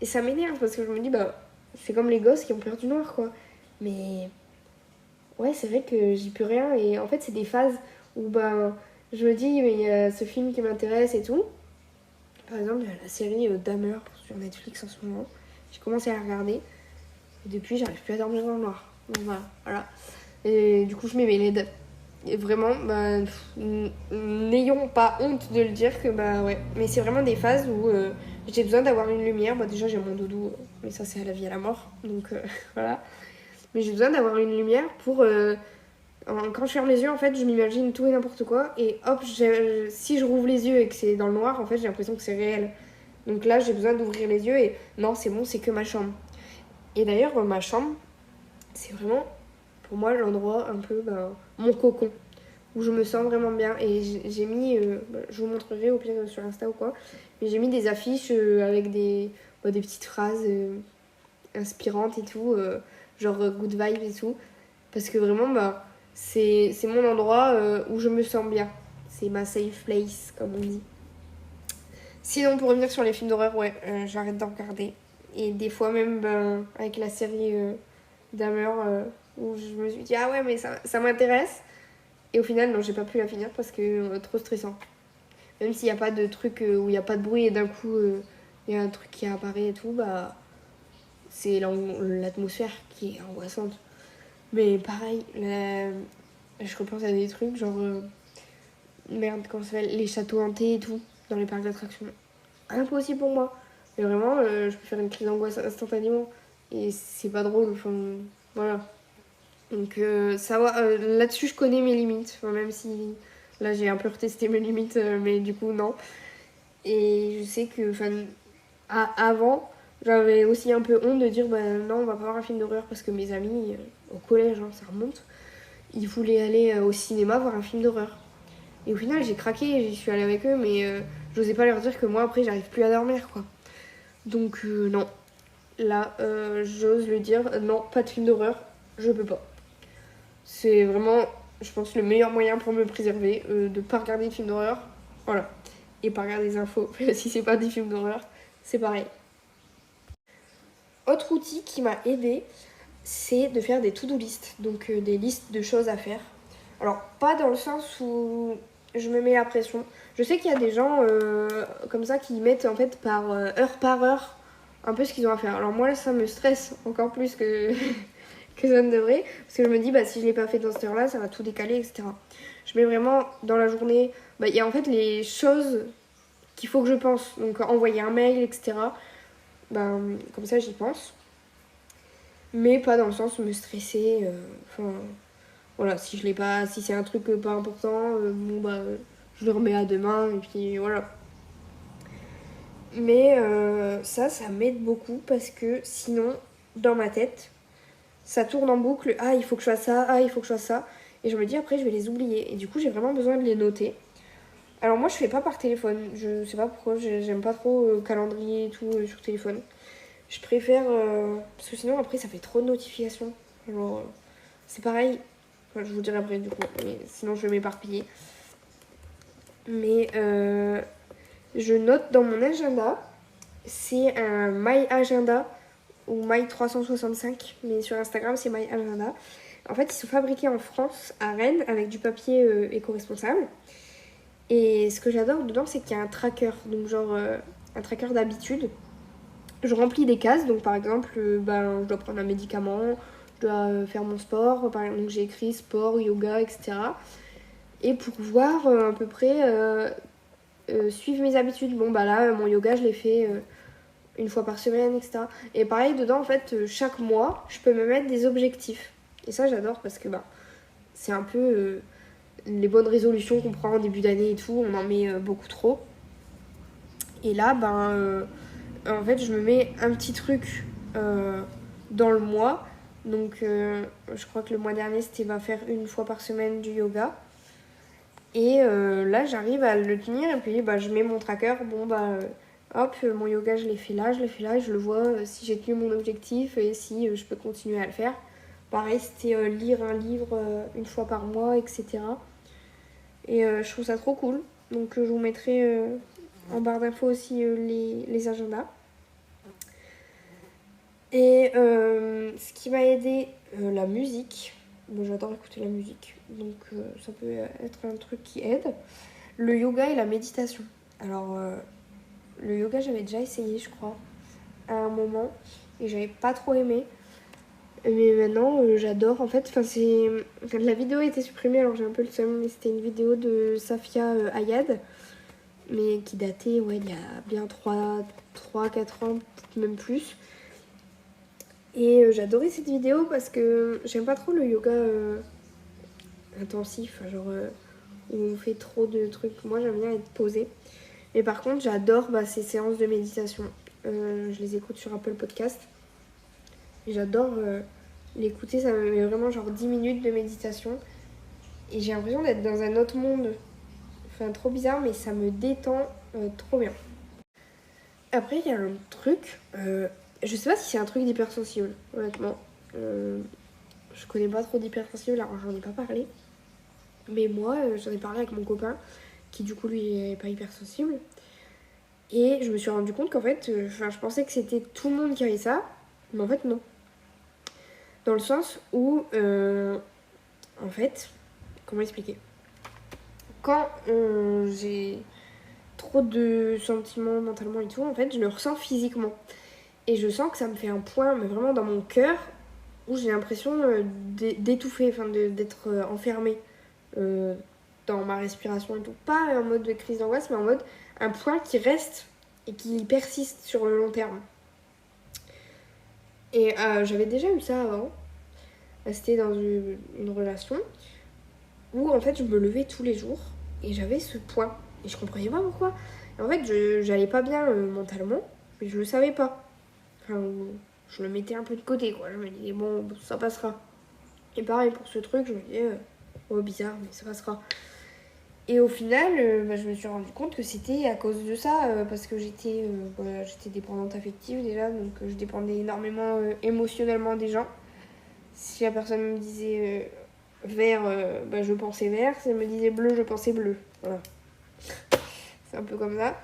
et ça m'énerve parce que je me dis, c'est comme les gosses qui ont peur du noir, quoi. Mais ouais, c'est vrai que j'y peux rien. Et en fait, c'est des phases où je me dis, mais il y a ce film qui m'intéresse et tout. Par exemple, il y a la série Dahmer sur Netflix en ce moment. J'ai commencé à la regarder. Et depuis, j'arrive plus à dormir dans le noir. Donc voilà. Et du coup, je mets mes LED. Et vraiment, n'ayons pas honte de le dire que ouais. Mais c'est vraiment des phases où j'ai besoin d'avoir une lumière. Déjà, j'ai mon doudou, mais ça, c'est à la vie et à la mort. Donc voilà. Mais j'ai besoin d'avoir une lumière pour. Quand je ferme les yeux, en fait, je m'imagine tout et n'importe quoi. Et hop, si je rouvre les yeux et que c'est dans le noir, en fait, j'ai l'impression que c'est réel. Donc là, j'ai besoin d'ouvrir les yeux et non, c'est bon, c'est que ma chambre. Et d'ailleurs, ma chambre, c'est vraiment, pour moi, l'endroit un peu, mon cocon, où je me sens vraiment bien. Et j'ai mis, je vous montrerai au pire sur Insta ou quoi, mais j'ai mis des affiches avec des petites phrases inspirantes et tout, genre good vibes et tout. Parce que vraiment, c'est mon endroit où je me sens bien. C'est ma safe place, comme on dit. Sinon, pour revenir sur les films d'horreur, ouais, j'arrête d'en regarder. Et des fois même, avec la série Dahmer, où je me suis dit, ah ouais, mais ça m'intéresse. Et au final, non, j'ai pas pu la finir parce que trop stressant. Même s'il n'y a pas de truc où il n'y a pas de bruit et d'un coup, il y a un truc qui apparaît et tout, c'est l'atmosphère qui est angoissante. Mais pareil, je repense à des trucs, genre Merde, comment ça s'appelle, les châteaux hantés et tout, dans les parcs d'attractions. Impossible pour moi. Mais vraiment, je peux faire une crise d'angoisse instantanément. Et c'est pas drôle, enfin, voilà. Donc ça va, là-dessus je connais mes limites, enfin, même si là j'ai un peu retesté mes limites, mais du coup non. Et je sais que, enfin, avant, j'avais aussi un peu honte de dire, bah non, on va pas voir un film d'horreur parce que mes amis, au collège, hein, ça remonte, ils voulaient aller au cinéma voir un film d'horreur. Et au final, j'ai craqué, j'y suis allée avec eux, mais j'osais pas leur dire que moi après j'arrive plus à dormir, quoi. Donc non, là, j'ose le dire, non, pas de film d'horreur, je peux pas. C'est vraiment, je pense, le meilleur moyen pour me préserver, de pas regarder de films d'horreur. Voilà. Et pas regarder des infos, si c'est pas des films d'horreur, c'est pareil. Autre outil qui m'a aidé, c'est de faire des to-do list, donc des listes de choses à faire. Alors, pas dans le sens où je me mets la pression. Je sais qu'il y a des gens comme ça qui mettent en fait par heure un peu ce qu'ils ont à faire. Alors moi, là, ça me stresse encore plus que, que ça ne devrait. Parce que je me dis, bah, si je l'ai pas fait dans cette heure-là, ça va tout décaler, etc. Je mets vraiment dans la journée, bah, il y a en fait les choses qu'il faut que je pense. Donc envoyer un mail, etc. Ben, comme ça, j'y pense. Mais pas dans le sens où me stresser. Enfin, voilà, si je l'ai pas, si c'est un truc pas important, bon bah, je le remets à demain et puis voilà. Mais ça m'aide beaucoup parce que sinon, dans ma tête, ça tourne en boucle. Ah, il faut que je fasse ça, ah, il faut que je fasse ça. Et je me dis après, je vais les oublier. Et du coup, j'ai vraiment besoin de les noter. Alors moi, je fais pas par téléphone. Je sais pas pourquoi, j'aime pas trop calendrier et tout sur téléphone. Je préfère, parce que sinon, après, ça fait trop de notifications. Genre, c'est pareil. Enfin, je vous dirai après du coup, mais sinon je vais m'éparpiller. Mais je note dans mon agenda, c'est un My Agenda ou My 365, mais sur Instagram c'est My Agenda. En fait, ils sont fabriqués en France, à Rennes, avec du papier éco-responsable. Et ce que j'adore dedans, c'est qu'il y a un tracker, donc genre un tracker d'habitude. Je remplis des cases, donc par exemple, ben, je dois prendre un médicament, je dois faire mon sport, par exemple, donc j'ai écrit sport, yoga, etc. Et pour voir à peu près suivre mes habitudes. Bon bah là mon yoga je l'ai fait une fois par semaine, etc. Et pareil dedans en fait chaque mois je peux me mettre des objectifs. Et ça j'adore parce que bah c'est un peu les bonnes résolutions qu'on prend en début d'année et tout, on en met beaucoup trop. Et là en fait je me mets un petit truc dans le mois. Donc je crois que le mois dernier c'était va faire une fois par semaine du yoga. Et là, j'arrive à le tenir et puis bah, je mets mon tracker. Bon, bah, hop, mon yoga, je l'ai fait là, et je le vois si j'ai tenu mon objectif et si je peux continuer à le faire. Pareil, c'était lire un livre une fois par mois, etc. Et je trouve ça trop cool. Donc, je vous mettrai en barre d'infos aussi les agendas. Et ce qui m'a aidé, la musique. Bon, j'adore écouter la musique, donc ça peut être un truc qui aide. Le yoga et la méditation. Alors, le yoga, j'avais déjà essayé, je crois, à un moment, et j'avais pas trop aimé. Mais maintenant, j'adore. En fait, la vidéo a été supprimée, alors j'ai un peu le seum, mais c'était une vidéo de Safia Ayad, mais qui datait, ouais, il y a bien 3-4 ans, peut-être même plus. Et j'adorais cette vidéo parce que j'aime pas trop le yoga intensif, genre où on fait trop de trucs. Moi, j'aime bien être posée. Mais par contre, j'adore ces séances de méditation. Je les écoute sur Apple Podcast. Et j'adore l'écouter. Ça me met vraiment genre 10 minutes de méditation. Et j'ai l'impression d'être dans un autre monde. Enfin, trop bizarre, mais ça me détend trop bien. Après, il y a un truc. Je sais pas si c'est un truc d'hypersensible, honnêtement. Je connais pas trop d'hypersensible, alors j'en ai pas parlé. Mais moi, j'en ai parlé avec mon copain, qui du coup, lui, est pas hypersensible. Et je me suis rendu compte qu'en fait, je pensais que c'était tout le monde qui avait ça, mais en fait, non. Dans le sens où, en fait, comment expliquer ? Quand j'ai trop de sentiments mentalement et tout, en fait, je le ressens physiquement. Et je sens que ça me fait un point, mais vraiment dans mon cœur, où j'ai l'impression d'étouffer, enfin d'être enfermée. dans ma respiration et tout. Pas en mode de crise d'angoisse, mais en mode un point qui reste et qui persiste sur le long terme. Et j'avais déjà eu ça avant. C'était dans une relation où en fait je me levais tous les jours et j'avais ce point. Et je comprenais pas pourquoi. Et en fait, j'allais pas bien mentalement, mais je le savais pas. Enfin, je le mettais un peu de côté, quoi. Je me disais, bon, ça passera. Et pareil pour ce truc, je me disais, oh, bizarre, mais ça passera. Et au final, je me suis rendu compte que c'était à cause de ça, parce que j'étais dépendante affective déjà, donc je dépendais énormément émotionnellement des gens. Si la personne me disait vert, je pensais vert. Si elle me disait bleu, je pensais bleu. Voilà. C'est un peu comme ça.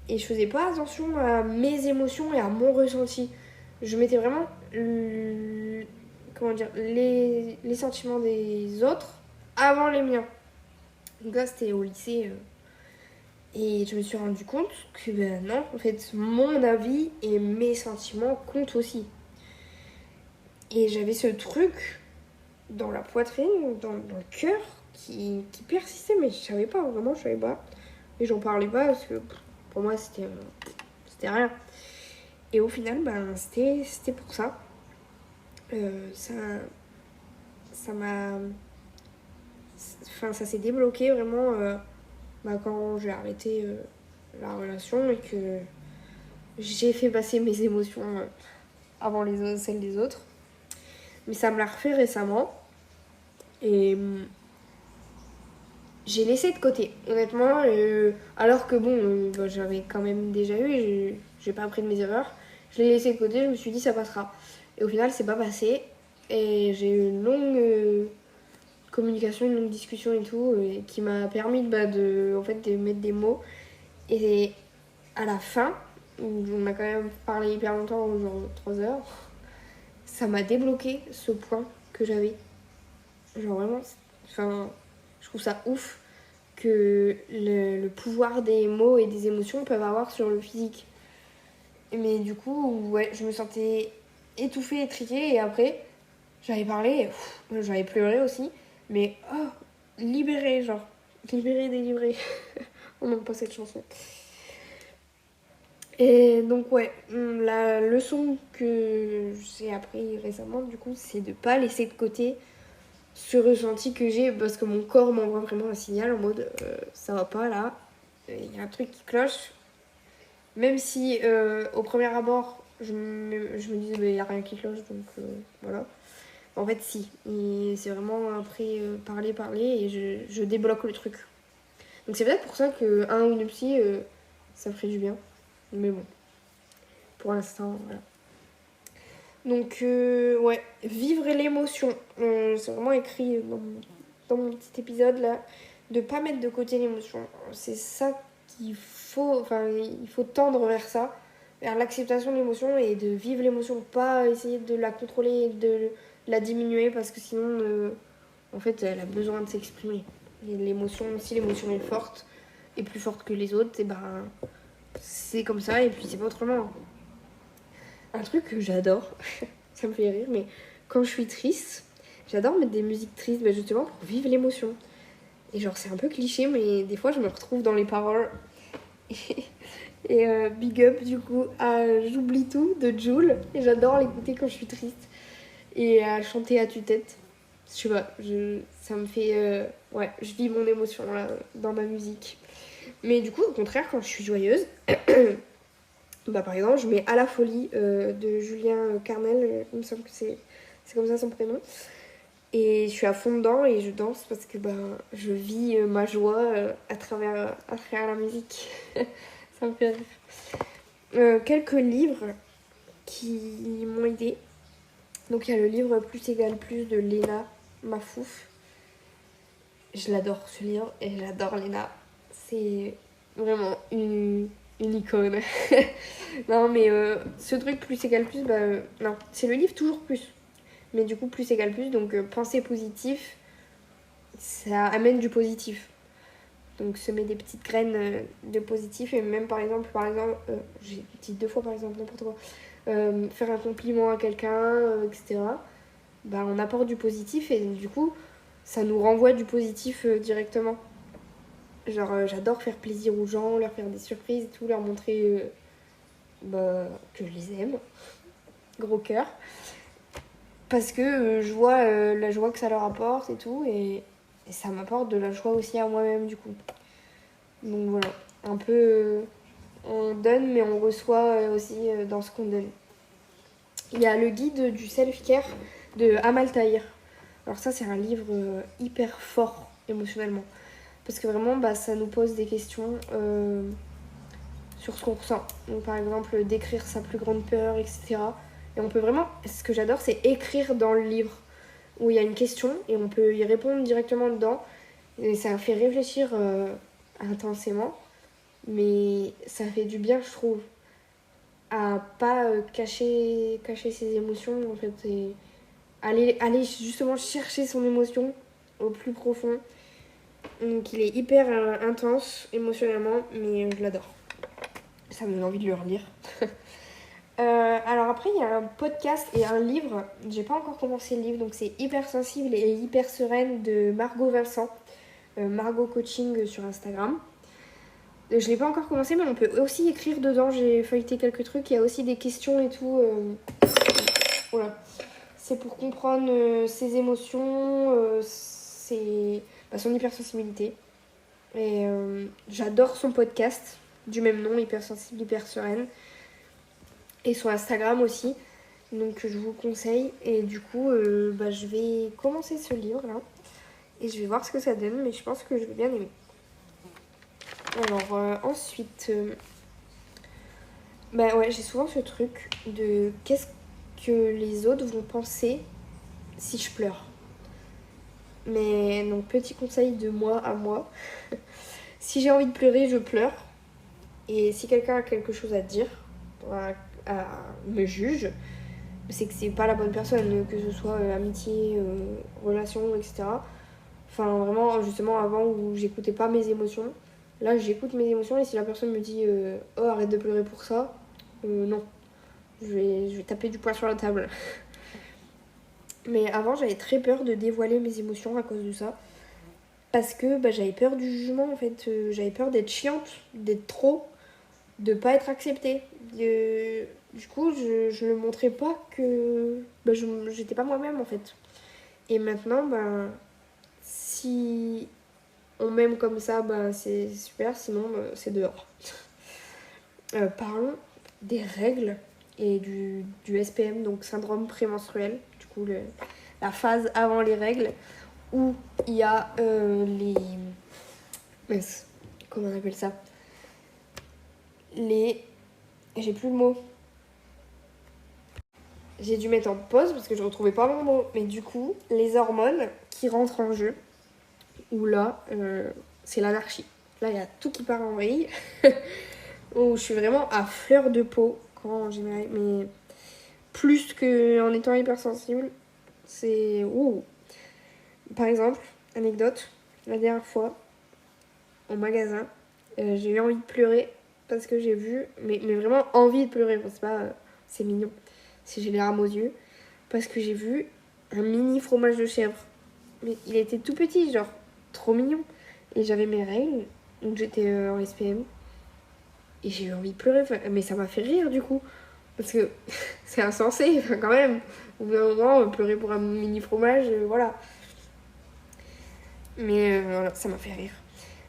Et je faisais pas attention à mes émotions et à mon ressenti. Je mettais vraiment les sentiments des autres avant les miens. Donc là, c'était au lycée. Et je me suis rendu compte que non, en fait, mon avis et mes sentiments comptent aussi. Et j'avais ce truc dans la poitrine, dans le cœur, qui persistait, mais je savais pas, vraiment, je savais pas. Et j'en parlais pas parce que pour moi, c'était rien. Et au final, c'était pour ça. Ça m'a... Enfin, ça s'est débloqué vraiment quand j'ai arrêté la relation et que j'ai fait passer mes émotions avant celles des autres. Mais ça me l'a refait récemment. Et j'ai laissé de côté, honnêtement. Alors que bon, j'avais quand même déjà eu, j'ai pas appris de mes erreurs. Je l'ai laissé de côté, je me suis dit ça passera. Et au final, c'est pas passé. Et j'ai eu une longue communication, une longue discussion et tout, qui m'a permis en fait, de mettre des mots. Et à la fin, on a quand même parlé hyper longtemps, genre 3 heures, ça m'a débloqué ce point que j'avais. Genre vraiment, enfin, je trouve ça ouf que le pouvoir des mots et des émotions peuvent avoir sur le physique. Mais du coup, ouais, je me sentais étouffée, étriquée, et après, j'avais parlé, j'avais pleuré aussi, mais libérée, genre, libérée, délivrée. On n'aime pas cette chanson. Et donc, ouais, la leçon que j'ai appris récemment, du coup, c'est de pas laisser de côté ce ressenti que j'ai, parce que mon corps m'envoie vraiment un signal en mode ça va pas là, il y a un truc qui cloche. Même si au premier abord, je me disais, il n'y a rien qui cloche, donc voilà. En fait, si. Et c'est vraiment après parler, et je débloque le truc. Donc c'est peut-être pour ça qu'un ou une psy, ça me fait du bien. Mais bon, pour l'instant, voilà. Donc, ouais, vivre l'émotion. C'est vraiment écrit dans mon petit épisode là, de pas mettre de côté l'émotion. C'est ça qu'il faut, enfin, il faut tendre vers ça, vers l'acceptation de l'émotion et de vivre l'émotion, pas essayer de la contrôler et de la diminuer parce que sinon, en fait, elle a besoin de s'exprimer. Et l'émotion, si l'émotion est forte et plus forte que les autres, et c'est comme ça et puis c'est pas autrement. Un truc que j'adore, ça me fait rire, mais quand je suis triste, j'adore mettre des musiques tristes, justement pour vivre l'émotion. Et genre, c'est un peu cliché, mais des fois, je me retrouve dans les paroles. Et big up, du coup, à J'oublie tout de Jul. Et j'adore l'écouter quand je suis triste. Et à chanter à tue-tête. Je sais pas, ça me fait... ouais, je vis mon émotion là, dans ma musique. Mais du coup, au contraire, quand je suis joyeuse... par exemple, je mets À la folie de Julien Carmel, il me semble que c'est comme ça son prénom. Et je suis à fond dedans et je danse parce que je vis ma joie à travers la musique. Ça me fait rire. Quelques livres qui m'ont aidé. Donc il y a le livre Plus égale plus de Léna Mafouf. Je l'adore ce livre et j'adore Léna. C'est vraiment une icône. Non, mais ce truc plus égale plus, non, c'est le livre toujours plus. Mais du coup, plus égale plus, donc penser positif, ça amène du positif. Donc semer des petites graines de positif. Et même par exemple, j'ai dit 2 fois par exemple, n'importe quoi. Faire un compliment à quelqu'un, etc. On apporte du positif et du coup, ça nous renvoie du positif directement. Genre, j'adore faire plaisir aux gens, leur faire des surprises et tout, leur montrer que je les aime. Gros cœur. Parce que je vois la joie que ça leur apporte et tout, et ça m'apporte de la joie aussi à moi-même, du coup. Donc voilà, un peu on donne, mais on reçoit aussi dans ce qu'on donne. Il y a le guide du self-care de Amal Tahir. Alors ça, c'est un livre hyper fort émotionnellement. Parce que vraiment, ça nous pose des questions sur ce qu'on ressent. Donc par exemple, décrire sa plus grande peur, etc. Et on peut vraiment, ce que j'adore, c'est écrire dans le livre, où il y a une question et on peut y répondre directement dedans. Et ça fait réfléchir intensément. Mais ça fait du bien, je trouve, à pas cacher ses émotions, en fait, et aller justement chercher son émotion au plus profond. Donc il est hyper intense émotionnellement, mais je l'adore. Ça me donne envie de le relire. Alors après, il y a un podcast et un livre. J'ai pas encore commencé le livre, donc c'est Hyper sensible et hyper sereine de Margot Vincent. Margot Coaching sur Instagram. Je l'ai pas encore commencé, mais on peut aussi écrire dedans. J'ai feuilleté quelques trucs. Il y a aussi des questions et tout. Voilà. C'est pour comprendre ses émotions, son hypersensibilité. Et j'adore son podcast du même nom, Hypersensible, hyper sereine. Et son Instagram aussi. Donc je vous le conseille. Et du coup, je vais commencer ce livre là. Et je vais voir ce que ça donne. Mais je pense que je vais bien aimer. Alors ensuite, j'ai souvent ce truc de qu'est-ce que les autres vont penser si je pleure. Mais donc petit conseil de moi à moi, si j'ai envie de pleurer, je pleure. Et si quelqu'un a quelque chose à dire, me juge, c'est que c'est pas la bonne personne, que ce soit amitié, relation, etc. Enfin vraiment, justement avant où j'écoutais pas mes émotions. Là, j'écoute mes émotions et si la personne me dit oh, arrête de pleurer pour ça, non. Je vais taper du poing sur la table. Mais avant, j'avais très peur de dévoiler mes émotions à cause de ça. Parce que j'avais peur du jugement, en fait. J'avais peur d'être chiante, d'être trop, de pas être acceptée. Du coup, je ne montrais pas que j'étais pas moi-même, en fait. Et maintenant, si on m'aime comme ça, c'est super, sinon c'est dehors. Parlons des règles et du SPM, donc syndrome prémenstruel, du coup la phase avant les règles, où il y a les... Comment on appelle ça? J'ai plus le mot. J'ai dû mettre en pause parce que je retrouvais pas mon mot. Mais du coup, les hormones qui rentrent en jeu, où là, c'est l'anarchie. Là, il y a tout qui part en vrille. Où je suis vraiment à fleur de peau quand j'ai mes règles. Mais plus qu'en étant hypersensible, c'est... Ouh. Par exemple, anecdote, la dernière fois, au magasin, j'ai eu envie de pleurer parce que j'ai vu... Mais vraiment envie de pleurer, c'est pas... c'est mignon. Si j'ai les larmes aux yeux. Parce que j'ai vu un mini fromage de chèvre. Mais il était tout petit, genre, trop mignon. Et j'avais mes règles, donc j'étais en SPM. Et j'ai eu envie de pleurer, mais ça m'a fait rire du coup. Parce que c'est insensé, quand même. Au bout d'un moment, pleurer pour un mini fromage, voilà. Mais voilà, ça m'a fait rire.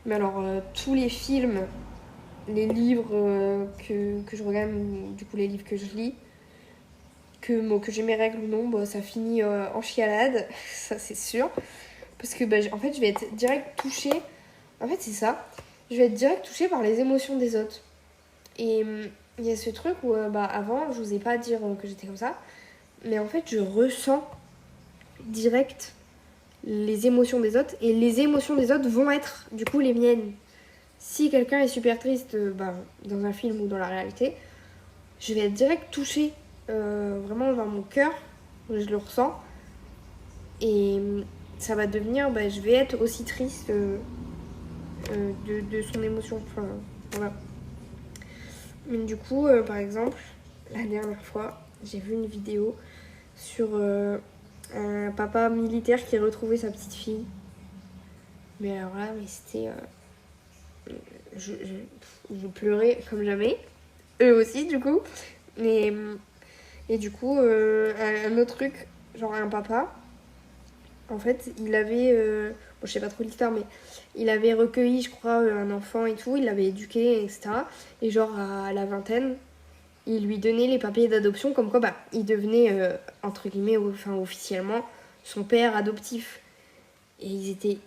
Mais alors, tous les films, les livres que je regarde, du coup les livres que je lis, que j'ai mes règles ou non, ça finit en chialade, ça c'est sûr. Parce que en fait, je vais être direct touchée. En fait, c'est ça. Je vais être direct touchée par les émotions des autres. Et il y a ce truc où, avant, je n'osais pas dire que j'étais comme ça. Mais en fait, je ressens direct les émotions des autres. Et les émotions des autres vont être, du coup, les miennes. Si quelqu'un est super triste, dans un film ou dans la réalité, je vais être direct touchée vraiment dans mon cœur. Je le ressens. Et ça va devenir, je vais être aussi triste de son émotion. Enfin, voilà. Mais du coup, par exemple, la dernière fois, j'ai vu une vidéo sur un papa militaire qui retrouvait sa petite fille. Mais alors là, c'était je pleurais comme jamais. Eux aussi, du coup. Et du coup, un autre truc, genre un papa, en fait, il avait... bon, je sais pas trop l'histoire, mais il avait recueilli, je crois, un enfant et tout. Il l'avait éduqué, etc. Et genre, à la vingtaine, il lui donnait les papiers d'adoption, comme quoi, bah, il devenait, entre guillemets, enfin, officiellement, son père adoptif. Et ils étaient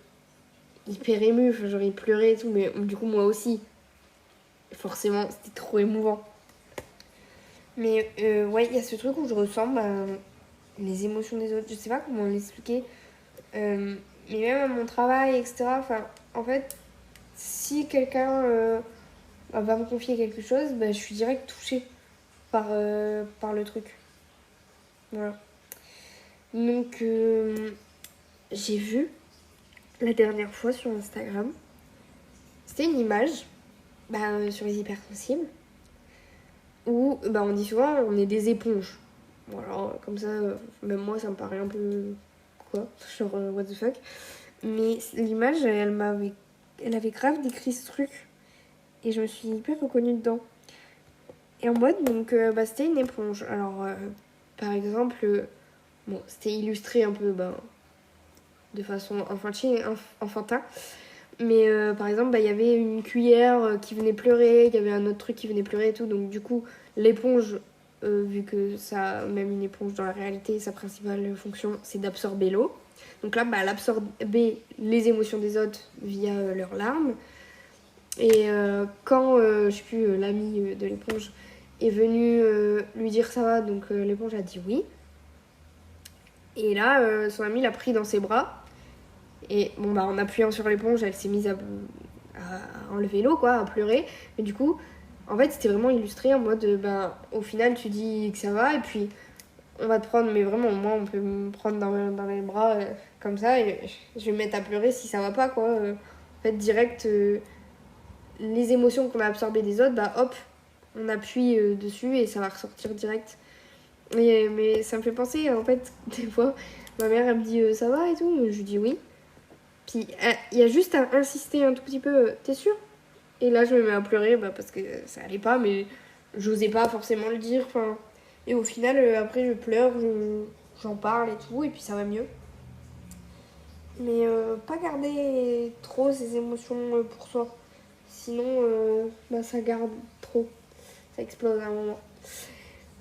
hyper émus, enfin, genre, ils pleuraient et tout, mais du coup, moi aussi. Forcément, c'était trop émouvant. Mais ouais, il y a ce truc où je ressens les émotions des autres. Je sais pas comment l'expliquer. Mais même à mon travail, etc. Enfin, en fait, si quelqu'un va me confier quelque chose, bah, je suis direct touchée par le truc. Voilà. Donc, j'ai vu la dernière fois sur Instagram, c'était une image sur les hypersensibles où on dit souvent on est des éponges. Voilà, comme ça, même moi ça me paraît un peu quoi, genre what the fuck. Mais l'image, elle avait grave décrit ce truc et je me suis hyper reconnue dedans. Et en mode, donc c'était une éponge. Alors, par exemple, bon, c'était illustré un peu de façon enfantin. Mais par exemple, il y avait une cuillère qui venait pleurer, il y avait un autre truc qui venait pleurer et tout. Donc du coup, l'éponge, vu que ça, même une éponge dans la réalité, sa principale fonction, c'est d'absorber l'eau. Donc là, elle absorbait les émotions des autres via leurs larmes. Et quand, je sais plus, l'ami de l'éponge est venu lui dire ça va, donc l'éponge a dit oui. Et là, son ami l'a pris dans ses bras. Et bon, en appuyant sur l'éponge, elle s'est mise à enlever l'eau, quoi, à pleurer. Mais du coup, en fait, c'était vraiment illustré en mode, au final, tu dis que ça va, et puis on va te prendre, mais vraiment, moi, on peut me prendre dans les bras comme ça, et je vais me mettre à pleurer si ça va pas, quoi. En fait, direct, les émotions qu'on a absorbées des autres, hop, on appuie dessus et ça va ressortir direct. Mais ça me fait penser, en fait, des fois, ma mère, elle me dit ça va et tout, je lui dis oui. Puis il y a juste à insister un tout petit peu, t'es sûre? Et là, je me mets à pleurer parce que ça allait pas, mais j'osais pas forcément le dire. Et au final, après, je pleure, j'en parle et tout, et puis ça va mieux. Mais pas garder trop ces émotions pour soi. Sinon, ça garde trop. Ça explose à un moment.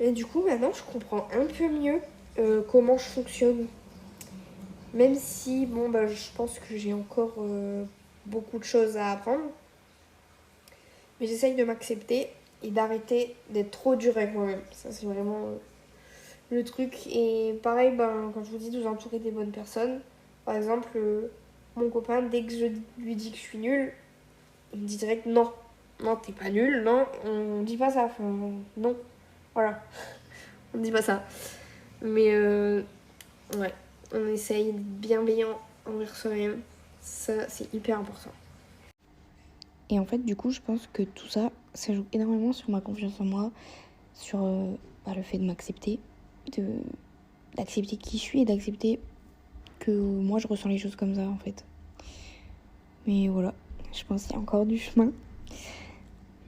Et du coup, maintenant, je comprends un peu mieux comment je fonctionne. Même si, je pense que j'ai encore beaucoup de choses à apprendre. Mais j'essaye de m'accepter et d'arrêter d'être trop dure avec moi-même. Ça, c'est vraiment le truc. Et pareil, quand je vous dis de vous entourer des bonnes personnes, par exemple, mon copain, dès que je lui dis que je suis nulle, il me dit direct non. Non, t'es pas nulle, non, on dit pas ça. Enfin, non. Voilà. On dit pas ça. Mais ouais, on essaye d'être bienveillant envers soi-même. Ça, c'est hyper important. Et en fait, du coup, je pense que tout ça, ça joue énormément sur ma confiance en moi, sur le fait de m'accepter, d'accepter qui je suis et d'accepter que moi, je ressens les choses comme ça, en fait. Mais voilà, je pense qu'il y a encore du chemin.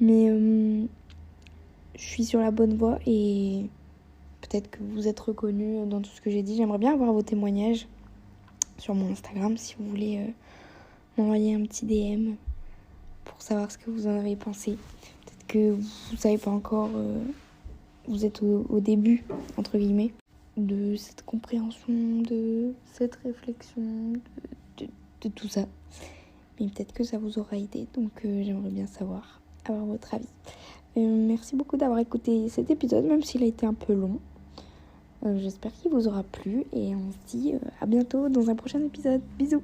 Mais je suis sur la bonne voie et peut-être que vous êtes reconnus dans tout ce que j'ai dit. J'aimerais bien avoir vos témoignages sur mon Instagram si vous voulez m'envoyer un petit DM pour savoir ce que vous en avez pensé. Peut-être que vous savez pas encore, vous êtes au début, entre guillemets, de cette compréhension, de cette réflexion, de tout ça. Mais peut-être que ça vous aura aidé, donc j'aimerais bien avoir votre avis. Merci beaucoup d'avoir écouté cet épisode, même s'il a été un peu long. J'espère qu'il vous aura plu et on se dit à bientôt dans un prochain épisode. Bisous!